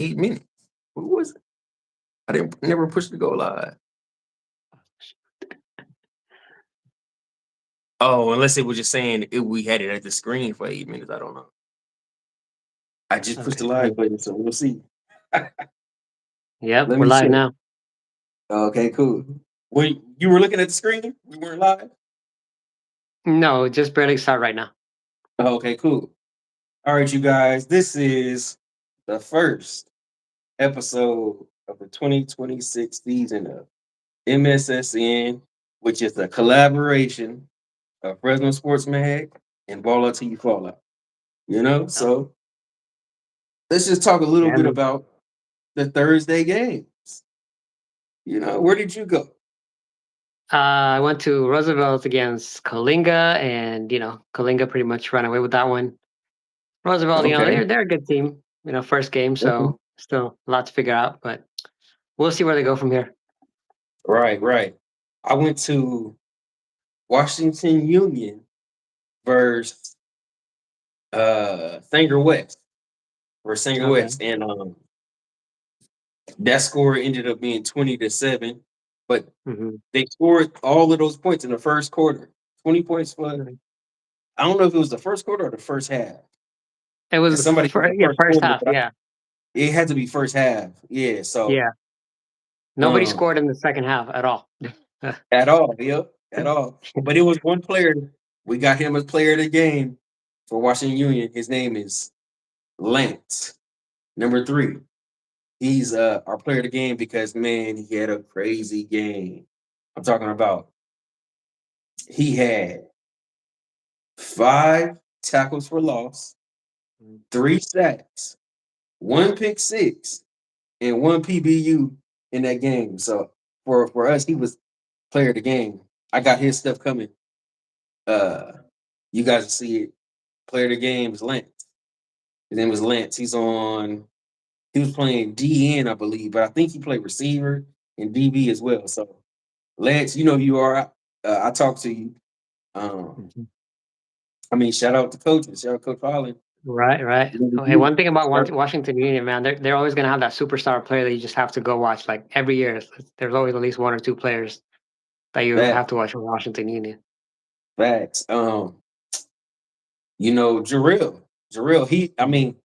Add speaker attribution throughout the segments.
Speaker 1: 8 minutes. What was it? I didn't never push the go live. Oh, unless it was just saying we had it at the screen for 8 minutes. I don't know. I just pushed the
Speaker 2: Okay,
Speaker 1: live
Speaker 2: cool.
Speaker 1: button, so we'll see.
Speaker 2: Yep,
Speaker 1: Let
Speaker 2: we're
Speaker 1: me
Speaker 2: live
Speaker 1: check.
Speaker 2: now.
Speaker 1: Okay, cool. Wait, you were looking at the screen? We weren't live?
Speaker 2: No, just barely start right now.
Speaker 1: Okay, cool. All right, you guys. This is the first episode of the 2026 season of MSSN, which is a collaboration of Fresno Sports Mag and Ball Out Till You Fall Out.
Speaker 2: Yep.
Speaker 1: So let's just talk a little
Speaker 2: Yeah,
Speaker 1: bit
Speaker 2: man.
Speaker 1: about the Thursday games. Where did you go?
Speaker 2: I went to Roosevelt against Kalinga, and Kalinga pretty much ran away with that one. Roosevelt,
Speaker 1: Okay.
Speaker 2: they're a good team. First game,
Speaker 1: Mhm.
Speaker 2: so still a lot to figure out, but we'll see where they go from here.
Speaker 1: Right, right. I went to Washington Union versus Sanger West
Speaker 2: Okay.
Speaker 1: and that score ended up being 20-7, but
Speaker 2: hmm
Speaker 1: they scored all of those points in the first quarter. 20 points for I don't know if it was the first quarter or the first half.
Speaker 2: It was
Speaker 1: And somebody said the
Speaker 2: yeah,
Speaker 1: first
Speaker 2: first
Speaker 1: quarter,
Speaker 2: half.
Speaker 1: but
Speaker 2: Yeah,
Speaker 1: it had to be first half. Yeah, so
Speaker 2: yeah. Nobody
Speaker 1: um
Speaker 2: scored in the second half at all.
Speaker 1: at all, yep, at all. But it was one player. We got him as player of the game for Washington Union. His name is Lance, number 3. He's our player of the game because man, he had a crazy game. I'm talking about he had 5 tackles for loss, 3 sacks, 1 pick six, and 1 PBU in that game. So for us, he was player of the game. I got his stuff coming. Uh, you guys will see it. Player of the game is Lance. His name was Lance. He was playing DN, I believe, but I think he played receiver and DB as well. So Lance, you know who you are. I talked to you. Um,
Speaker 2: Mhm.
Speaker 1: shout out to coaches. Shout out Coach Holland.
Speaker 2: Right, right.
Speaker 1: You know
Speaker 2: Oh, hey,
Speaker 1: you.
Speaker 2: one thing about
Speaker 1: Shout-
Speaker 2: Washington Union, man, they're always gonna have that superstar player that you just have to go watch. Like every year, there's always at least one or two players that you have
Speaker 1: Facts,
Speaker 2: to watch from Washington Union.
Speaker 1: facts. Jarrell,
Speaker 2: Mhm.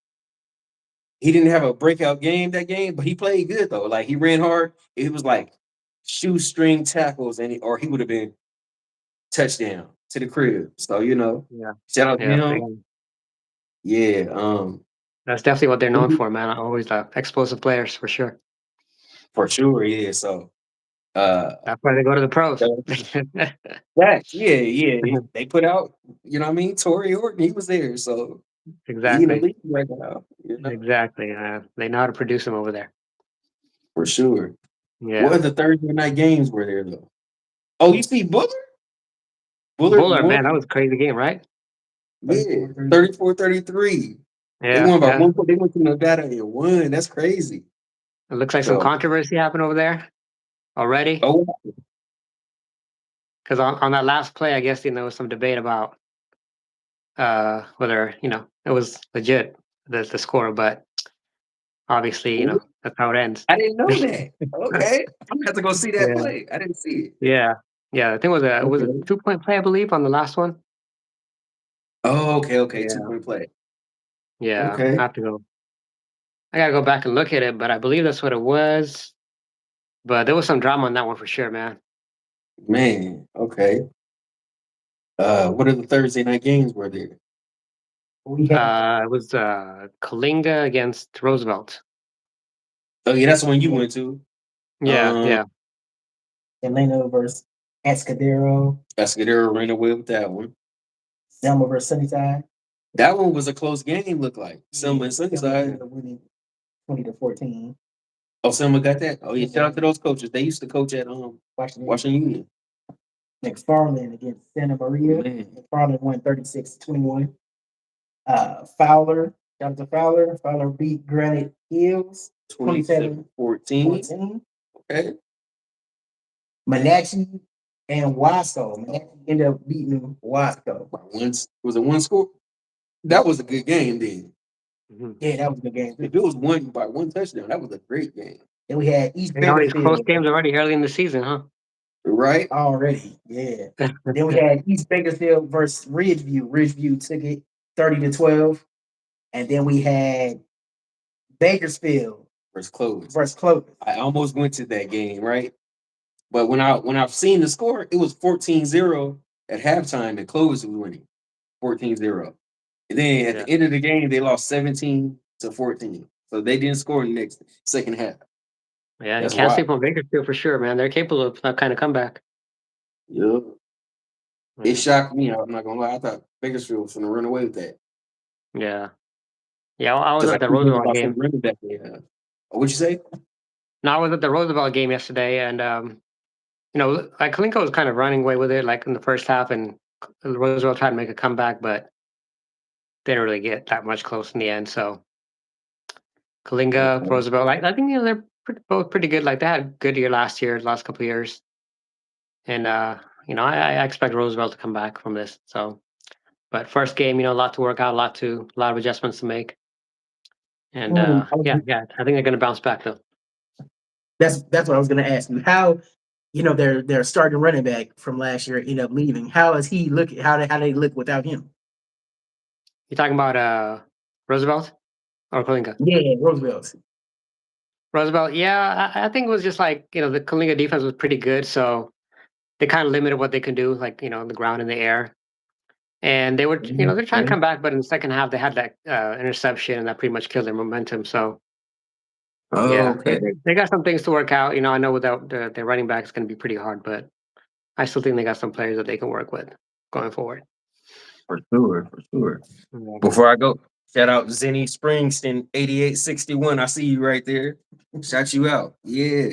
Speaker 1: he didn't have a breakout game that game, but he played good though. Like he ran hard. It was like shoestring tackles, or he would have been touchdown to the crib. So
Speaker 2: Yeah,
Speaker 1: shout out to
Speaker 2: yeah,
Speaker 1: him. Yeah,
Speaker 2: that's definitely what they're known for, man. Always explosive players for sure.
Speaker 1: for sure. Yeah. So
Speaker 2: That's why they go to the pros.
Speaker 1: facts. Yeah, yeah. They put out. What I mean? Torrey Horton, he was there, so he in the
Speaker 2: Exactly,
Speaker 1: league right now.
Speaker 2: exactly. They know how to produce them over there.
Speaker 1: For sure. What
Speaker 2: Yeah,
Speaker 1: other Thursday night games were there though? Oh, you see Bullard? Bullard
Speaker 2: Bullard, man,
Speaker 1: won.
Speaker 2: that was a crazy game, right?
Speaker 1: Yeah, 34-33. They
Speaker 2: Yeah,
Speaker 1: won by
Speaker 2: yeah.
Speaker 1: 1 point. They went to Nevada and won. That's crazy.
Speaker 2: It looks like some
Speaker 1: So,
Speaker 2: controversy happened over there already.
Speaker 1: oh,
Speaker 2: Because on that last play, I guess there was some debate about whether it was legit the score, but obviously that's how it ends.
Speaker 1: I didn't know that. Okay, I'm gonna have to go see that
Speaker 2: Yeah,
Speaker 1: play. I didn't see it.
Speaker 2: yeah, yeah. I think it was a
Speaker 1: Okay.
Speaker 2: 2 point play, I believe, on the last one.
Speaker 1: Oh, okay, okay. Two
Speaker 2: Yeah,
Speaker 1: point play.
Speaker 2: yeah.
Speaker 1: Okay,
Speaker 2: I have to go. I gotta go back and look at it, but I believe that's what it was. But there was some drama on that one for sure, man.
Speaker 1: man. Okay. What are the Thursday night games were there? We had.
Speaker 2: It was Kalinga against Roosevelt.
Speaker 1: Oh yeah, that's the one you went to.
Speaker 2: Yeah,
Speaker 1: Um,
Speaker 2: yeah.
Speaker 1: Atlanta versus Escudero. Escudero ran away with that one. Selma versus Sunnyside. That one was a close game. Looked like Selma and Sunnyside. Winning 20-14. Oh, Selma got that. Oh yeah, shout out to those coaches. They used to coach at Washington Union. McFarland against Santa Maria. Man. McFarland won 36-21. Fowler, shout out to Fowler. Fowler beat Granite Hills 27-14. Okay. Manachi and Wasco. Manachi ended up beating Wasco. Was it one score? That was a good game then.
Speaker 2: Mhm.
Speaker 3: Yeah, that was a good game
Speaker 1: If
Speaker 3: too.
Speaker 1: it was one by one touchdown, that was a great game.
Speaker 3: Then we had East
Speaker 2: All these close
Speaker 3: Bakersfield
Speaker 2: games already early in the season, huh?
Speaker 1: Right?
Speaker 3: already. Yeah. Then we had East Bakersfield versus Ridgeview. Ridgeview took it 30-12. And then we had Bakersfield
Speaker 1: Versus Clovis.
Speaker 3: versus Clovis.
Speaker 1: I almost went to that game, right? But when I've seen the score, it was 14-0 at halftime and Clovis was winning 14-0. And then at
Speaker 2: Yeah.
Speaker 1: the end of the game, they lost 17-14. So they didn't score in the next second half.
Speaker 2: Yeah, you
Speaker 1: That's
Speaker 2: can't
Speaker 1: why.
Speaker 2: sleep on Bakersfield for sure, man. They're capable of that kind of comeback.
Speaker 1: Yeah. It
Speaker 2: Yeah.
Speaker 1: shocked me. I'm not gonna lie. I thought Bakersfield was gonna run away with that.
Speaker 2: Yeah. Yeah, I was
Speaker 1: Because I
Speaker 2: at the
Speaker 1: keep hearing
Speaker 2: Roosevelt
Speaker 1: about some
Speaker 2: game.
Speaker 1: running back they have. What'd you say?
Speaker 2: No, I was at the Roosevelt game yesterday, and like Kalinko was kind of running away with it, like in the first half, and Roosevelt tried to make a comeback, but didn't really get that much close in the end. So Kalinga,
Speaker 1: Okay.
Speaker 2: Roosevelt, I think they're both pretty good. Like they had a good year last year, last couple of years, and I expect Roosevelt to come back from this. So, but first game, a lot to work out, a lot of adjustments to make, and
Speaker 3: I was
Speaker 2: yeah, I think they're going to bounce back though.
Speaker 3: That's what I was going to ask you. How their starting running back from last year ended up leaving. How is he look? How they look without him?
Speaker 2: You talking about Roosevelt or Kalinga?
Speaker 3: Yeah, Roosevelt.
Speaker 2: Roosevelt, yeah, I think it was just like the Kalinga defense was pretty good, so they kind of limited what they can do, like on the ground and the air. And they were, they're trying to
Speaker 3: Okay.
Speaker 2: come back, but in the second half they had that interception, and that pretty much killed their momentum. So
Speaker 1: Oh,
Speaker 2: yeah,
Speaker 1: okay.
Speaker 2: they got some things to work out. I know without their running back, it's going to be pretty hard, but I still think they got some players that they can work with going forward.
Speaker 1: For sure, for sure.
Speaker 2: Yeah.
Speaker 1: Before I go, shout out Zenny Springston, 8861. I see you right there. Shout you out. Yeah.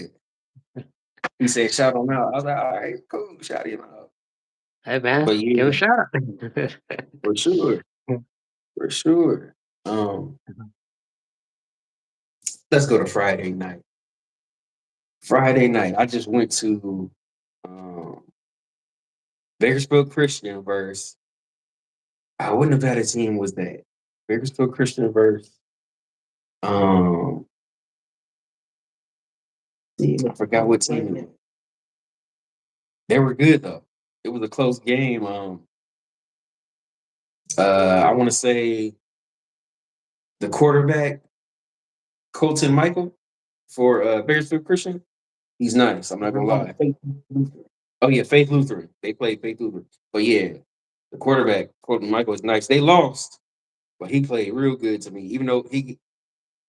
Speaker 1: He said shout him out. I was like, all right, cool. Shout him out.
Speaker 2: Hey man,
Speaker 1: But
Speaker 2: give him a
Speaker 1: yeah,
Speaker 2: shout.
Speaker 1: for sure. For sure. Um, let's go to Friday night. Friday night, I just went to um Bakersfield Christian verse. I wouldn't have had a team was that. Bakersfield Christian verse. Um, I forgot what team it was. They were good though. It was a close game. I want to say the quarterback, Colton Michael, for Bakersfield Christian. He's nice. I'm not gonna
Speaker 2: Mhm.
Speaker 1: lie. Oh yeah, Faith Lutheran. They played Faith Lutheran. But yeah, the quarterback, Colton Michael, is nice. They lost, but he played real good to me. Even though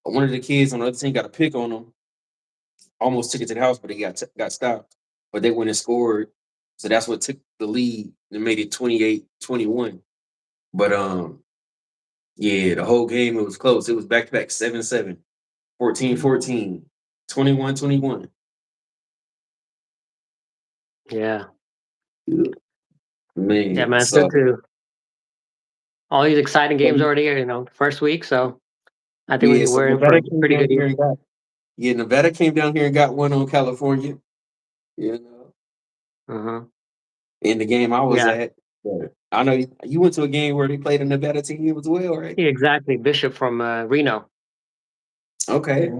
Speaker 1: one of the kids on the other team got a pick on him, almost took it to the house, but he got stopped. But they went and scored. So that's what took the lead and made it 28-21. But yeah, the whole game it was close. It was back to back 7-7, 14-14, 21-21.
Speaker 2: Yeah, yeah,
Speaker 1: Man,
Speaker 2: man. It's good
Speaker 1: so
Speaker 2: to all these exciting games
Speaker 1: so,
Speaker 2: already. First week, so I think
Speaker 1: yeah, so
Speaker 2: we're in for a
Speaker 1: Nevada came
Speaker 2: pretty
Speaker 1: down
Speaker 2: good
Speaker 1: here
Speaker 2: year.
Speaker 1: and got Nevada came down here and got one on California. You know,
Speaker 2: Uh-huh.
Speaker 1: in the game I was
Speaker 2: Yeah,
Speaker 1: at. But I know you went to a game where they played a Nevada team as well, right?
Speaker 2: yeah, exactly. Bishop from Reno.
Speaker 1: Okay.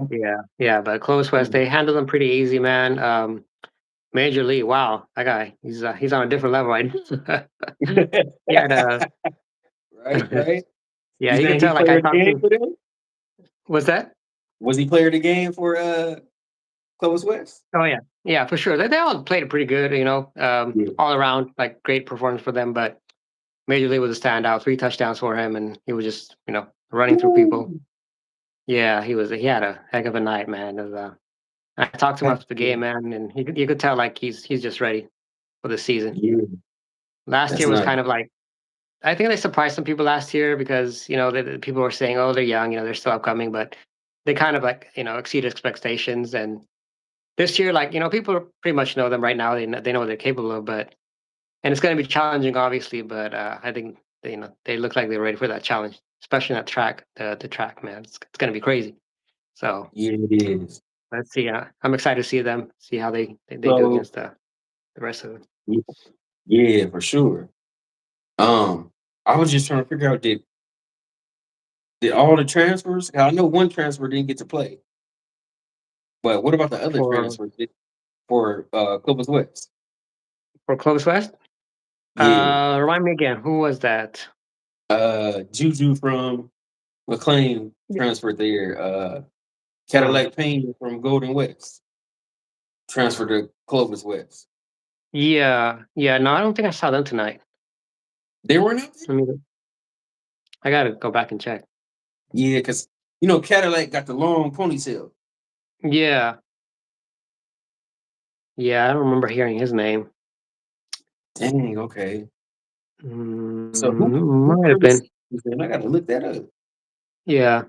Speaker 2: Yeah. But Close West, they handle them pretty easy, man. Major League, wow, that guy, he's on a different level, right? He had
Speaker 1: Right, right.
Speaker 2: yeah,
Speaker 1: You
Speaker 2: you could
Speaker 1: think he
Speaker 2: tell. Like
Speaker 1: player
Speaker 2: I
Speaker 1: of the
Speaker 2: talked
Speaker 1: game
Speaker 2: to,
Speaker 1: for them?
Speaker 2: what's that?
Speaker 1: Was he player of the game for Clovis West?
Speaker 2: Oh yeah, for sure. They all played it pretty good,
Speaker 1: Yeah.
Speaker 2: all around, like great performance for them. But Major League was a standout, 3 touchdowns for him, and he was just running through people.
Speaker 1: Woo!
Speaker 2: Yeah, he had a heck of a night, man. It was, I talked to him
Speaker 3: That's
Speaker 2: after the
Speaker 3: good.
Speaker 2: game, man, and you could tell like he's just ready for the season.
Speaker 1: Yeah,
Speaker 2: Last
Speaker 1: that's
Speaker 2: year was
Speaker 1: nice.
Speaker 2: kind of like I think they surprised some people last year because the people were saying, "Oh, they're young, they're still upcoming," but they kind of like exceeded expectations. And this year, like people pretty much know them right now. They know what they're capable of, but and it's going to be challenging, obviously. But I think they look like they're ready for that challenge, especially that track, the track, man. It's going to be crazy. So
Speaker 1: Yeah, it is.
Speaker 2: let's see. I'm excited to see them, see how they do
Speaker 1: So
Speaker 2: against the rest of them.
Speaker 1: yeah, for sure. I was just trying to figure out Did all the transfers? I know one transfer didn't get to play, but what about the other
Speaker 2: for
Speaker 1: transfers for Columbus West?
Speaker 2: Clovis West.
Speaker 1: Yeah,
Speaker 2: Remind me again, who was that?
Speaker 1: Juju from McLean transferred there.
Speaker 2: Uh,
Speaker 1: Cadillac Payne from Golden West transferred to Clovis West.
Speaker 2: yeah. No, I don't think I saw them tonight.
Speaker 1: They weren't out there?
Speaker 2: Let me. I gotta go back and check.
Speaker 1: Yeah, because Cadillac got the long ponytail.
Speaker 2: Yeah, yeah. I don't remember hearing his name.
Speaker 1: Dang, okay. So who
Speaker 2: Might
Speaker 1: for
Speaker 2: have
Speaker 1: the
Speaker 2: been.
Speaker 1: Sixers then? I gotta look that up.
Speaker 2: Yeah.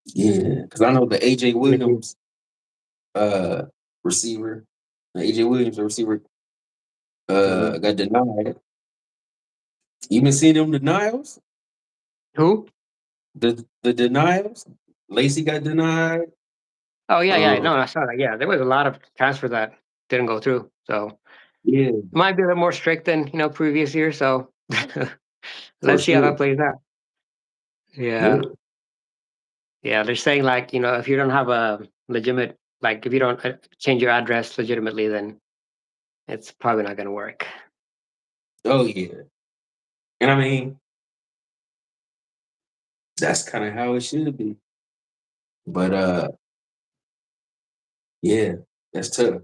Speaker 1: Yeah, because I know the AJ
Speaker 2: Maybe.
Speaker 1: Williams receiver. The AJ Williams receiver
Speaker 2: Mhm.
Speaker 1: got denied. You been seeing them denials?
Speaker 2: Who?
Speaker 1: The denials? Lacey got denied.
Speaker 2: Oh yeah.
Speaker 1: Um,
Speaker 2: No, I saw that. Yeah, there was a lot of transfers that didn't go through. So it
Speaker 1: yeah,
Speaker 2: might be a little more strict than previous years. So
Speaker 1: for
Speaker 2: let's see how that
Speaker 1: sure.
Speaker 2: plays out.
Speaker 1: Yeah.
Speaker 2: Yeah, yeah. They're saying like if you don't have a legitimate like if you don't change your address legitimately, then it's probably not going to work.
Speaker 1: Oh yeah. And I mean, that's kind of how it should be. But yeah, that's tough.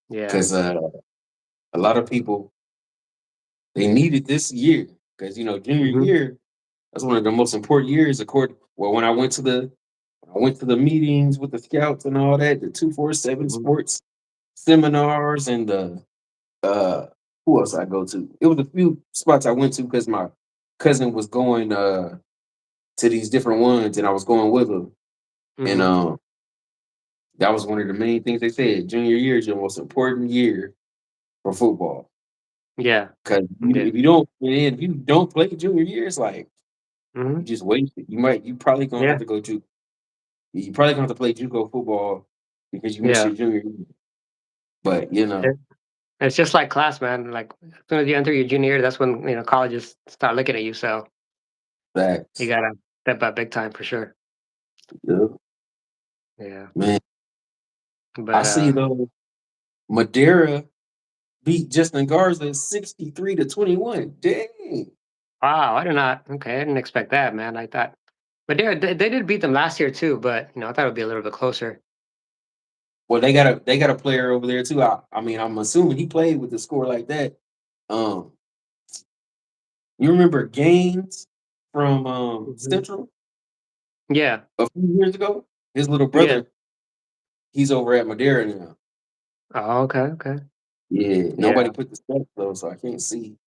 Speaker 2: Yeah.
Speaker 1: Because a lot of people they need it this year. Because junior
Speaker 2: Hmm.
Speaker 1: year, that's one of the most important years. When I went to the meetings with the scouts and all that, the 247
Speaker 2: Hmm.
Speaker 1: sports seminars and the who else I go to? It was a few spots I went to because my cousin was going to these different ones and I was going with him. And
Speaker 2: Hmm.
Speaker 1: that was one of the main things they said. Junior year is your most important year for football.
Speaker 2: Yeah.
Speaker 1: Because
Speaker 2: Yeah.
Speaker 1: if you don't play junior year, it's like you
Speaker 2: Hmm.
Speaker 1: just wasted. You probably gonna have
Speaker 2: Yeah.
Speaker 1: to you probably gonna have to play JUCO football because you missed
Speaker 2: Yeah.
Speaker 1: your junior year. But
Speaker 2: It, it's just like class, man. Like as soon as you enter your junior year, that's when colleges start looking at you. So you
Speaker 1: facts.
Speaker 2: gotta step up big time for sure.
Speaker 1: Yeah.
Speaker 2: Yeah.
Speaker 1: Man, I
Speaker 2: But
Speaker 1: see though Madeira beat Justin Garza 63-21. Dang.
Speaker 2: wow, I did not. Okay, I didn't expect that, man. I thought, but they did beat them last year too. But I thought it would be a little bit closer.
Speaker 1: Well, they got a player over there too. I mean, I'm assuming he played with the score like that. Um, you remember Gaines from
Speaker 2: Hmm.
Speaker 1: Central
Speaker 2: Yeah.
Speaker 1: a few years ago? His little
Speaker 2: Yeah.
Speaker 1: brother, he's over at Madeira now.
Speaker 2: Oh, okay. Okay.
Speaker 1: Yeah, nobody
Speaker 2: Yeah.
Speaker 1: put the stats though, so I can't see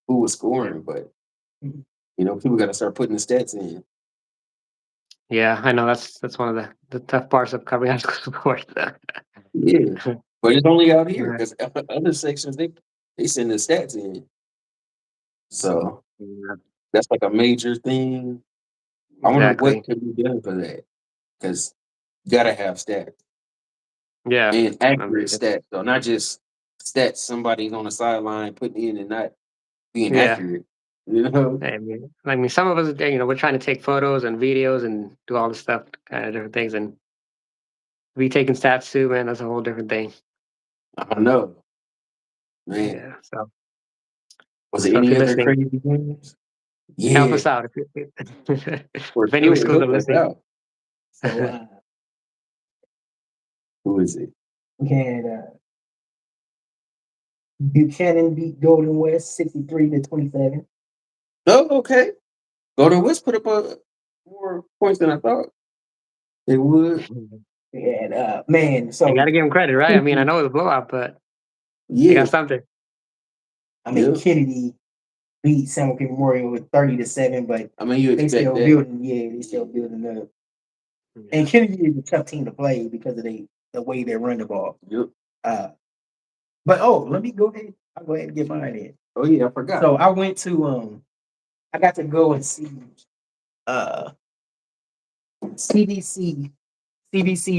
Speaker 1: who was
Speaker 2: Yeah.
Speaker 1: scoring, but people got to start putting the stats in.
Speaker 2: Yeah. I know that's one of the tough parts of covering high school sports.
Speaker 1: Yeah, but it's only out here
Speaker 2: Right.
Speaker 1: because other sections they send the stats in, so
Speaker 2: Yeah,
Speaker 1: that's like a major thing. I wonder what
Speaker 2: exactly.
Speaker 1: could be done for that because you gotta have stats
Speaker 2: Yeah.
Speaker 1: and
Speaker 2: I
Speaker 1: accurate
Speaker 2: mean,
Speaker 1: stats, though, not just stats somebody's on the sideline putting in and not being
Speaker 2: yeah.
Speaker 1: accurate. You know,
Speaker 2: I mean, some of us, we're trying to take photos and videos and do all this stuff, kind of different things, and we taking stats too, man. That's a whole different thing.
Speaker 1: I know, man.
Speaker 2: Yeah. So,
Speaker 1: Was there
Speaker 2: so if
Speaker 1: any
Speaker 2: you're
Speaker 1: other
Speaker 2: listening,
Speaker 1: crazy games?
Speaker 2: help
Speaker 1: Yeah,
Speaker 2: us out.
Speaker 1: for
Speaker 2: If any
Speaker 1: sure.
Speaker 2: schools are
Speaker 1: Hook us
Speaker 2: listening.
Speaker 1: out.
Speaker 3: So
Speaker 1: Who is it?
Speaker 3: we had Buchanan beat Golden West 63-27.
Speaker 1: Oh, okay. Golden West put up more points than I thought they would.
Speaker 3: We had man,
Speaker 2: You got
Speaker 3: so
Speaker 2: to give them credit, right? I mean, I know it was a blowout, but they
Speaker 1: Yeah,
Speaker 2: got something.
Speaker 3: I mean
Speaker 1: yeah.
Speaker 3: Kennedy beat San Joaquin Memorial with 30-7, but
Speaker 1: I mean, you
Speaker 3: they
Speaker 1: expect
Speaker 3: still
Speaker 1: that.
Speaker 3: building. Yeah, they still building up. And
Speaker 2: Yeah.
Speaker 3: Kennedy is a tough team to play because of the way they run the ball.
Speaker 1: Yep.
Speaker 3: Uh, but let me go ahead. I'll go ahead and get mine in.
Speaker 1: Oh yeah, I forgot.
Speaker 3: So I went to I got to go and see uh CBC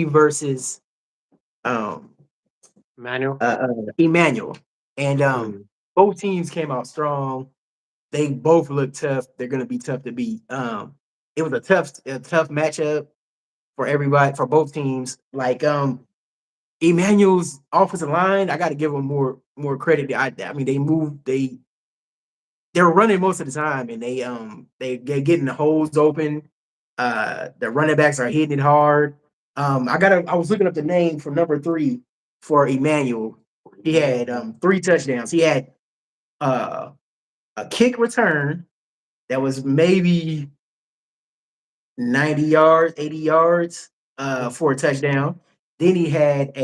Speaker 3: versus um
Speaker 2: Manual.
Speaker 3: Emmanuel. And
Speaker 2: Mm.
Speaker 3: both teams came out strong. they both look tough. They're gonna be tough to beat. It was a tough matchup for everybody for both teams. Like Emmanuel's offensive line, I got to give them more credit. I mean, they're running most of the time, and they're getting the holes open. The running backs are hitting it hard. I was looking up the name for number 3 for Emmanuel. He had 3 touchdowns. He had uh, a kick return that was maybe 90 yards, 80 yards for a touchdown. Then he had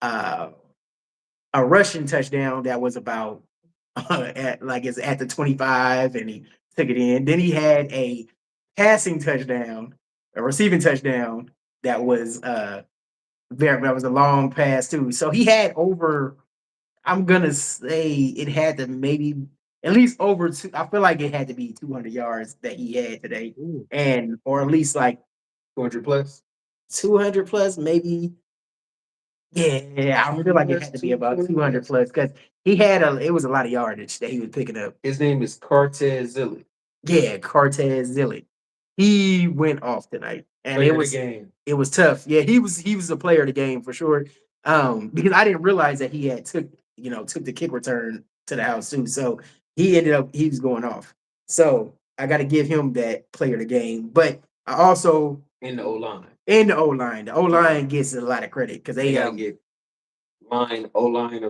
Speaker 3: uh, a rushing touchdown that was about it's at the 25, and he took it in. Then he had a passing touchdown, a receiving touchdown that was that was a long pass too. So he had over, I'm gonna say it had to maybe at least over two. I feel like it had to be 200 yards that he had today,
Speaker 1: Ooh,
Speaker 3: and or at least like
Speaker 1: 200 plus.
Speaker 3: 200 plus, maybe. Yeah, I feel like it had to be about 200 plus because it was a lot of yardage that he was picking up.
Speaker 1: His name is Cortez Zilli.
Speaker 3: Yeah, Cortez Zilli. He went off tonight, and
Speaker 1: Player of the game.
Speaker 3: it was tough. Yeah, he was a player of the game for sure. Because I didn't realize that he had took the kick return to the house too. So he was going off. So I got to give him that player of the game. But I also
Speaker 1: In the O line.
Speaker 3: the O line gets a lot of credit because
Speaker 1: They
Speaker 3: they
Speaker 1: gotta get O line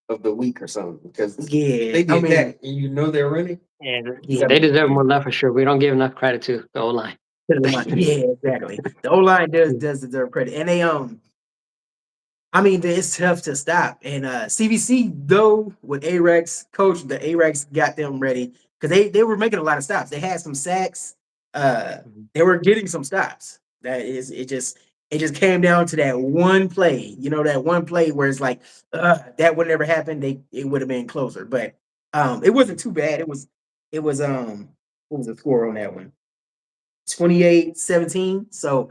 Speaker 1: of the week or something because
Speaker 3: yeah.
Speaker 1: they did
Speaker 3: I mean,
Speaker 1: that and you know they're running.
Speaker 3: yeah,
Speaker 2: They deserve more love for sure. We don't give enough credit to the O line.
Speaker 3: yeah, exactly. The O line does deserve credit, and they I mean, it's tough to stop. And CBC, though, with A-Rex coach, the A-Rex got them ready because they were making a lot of stops. They had some sacks. They were getting some stops. It just came down to that one play. That one play where it's like that would never happen. It would have been closer, but it wasn't too bad. It was what was the score on that one? 28-17. So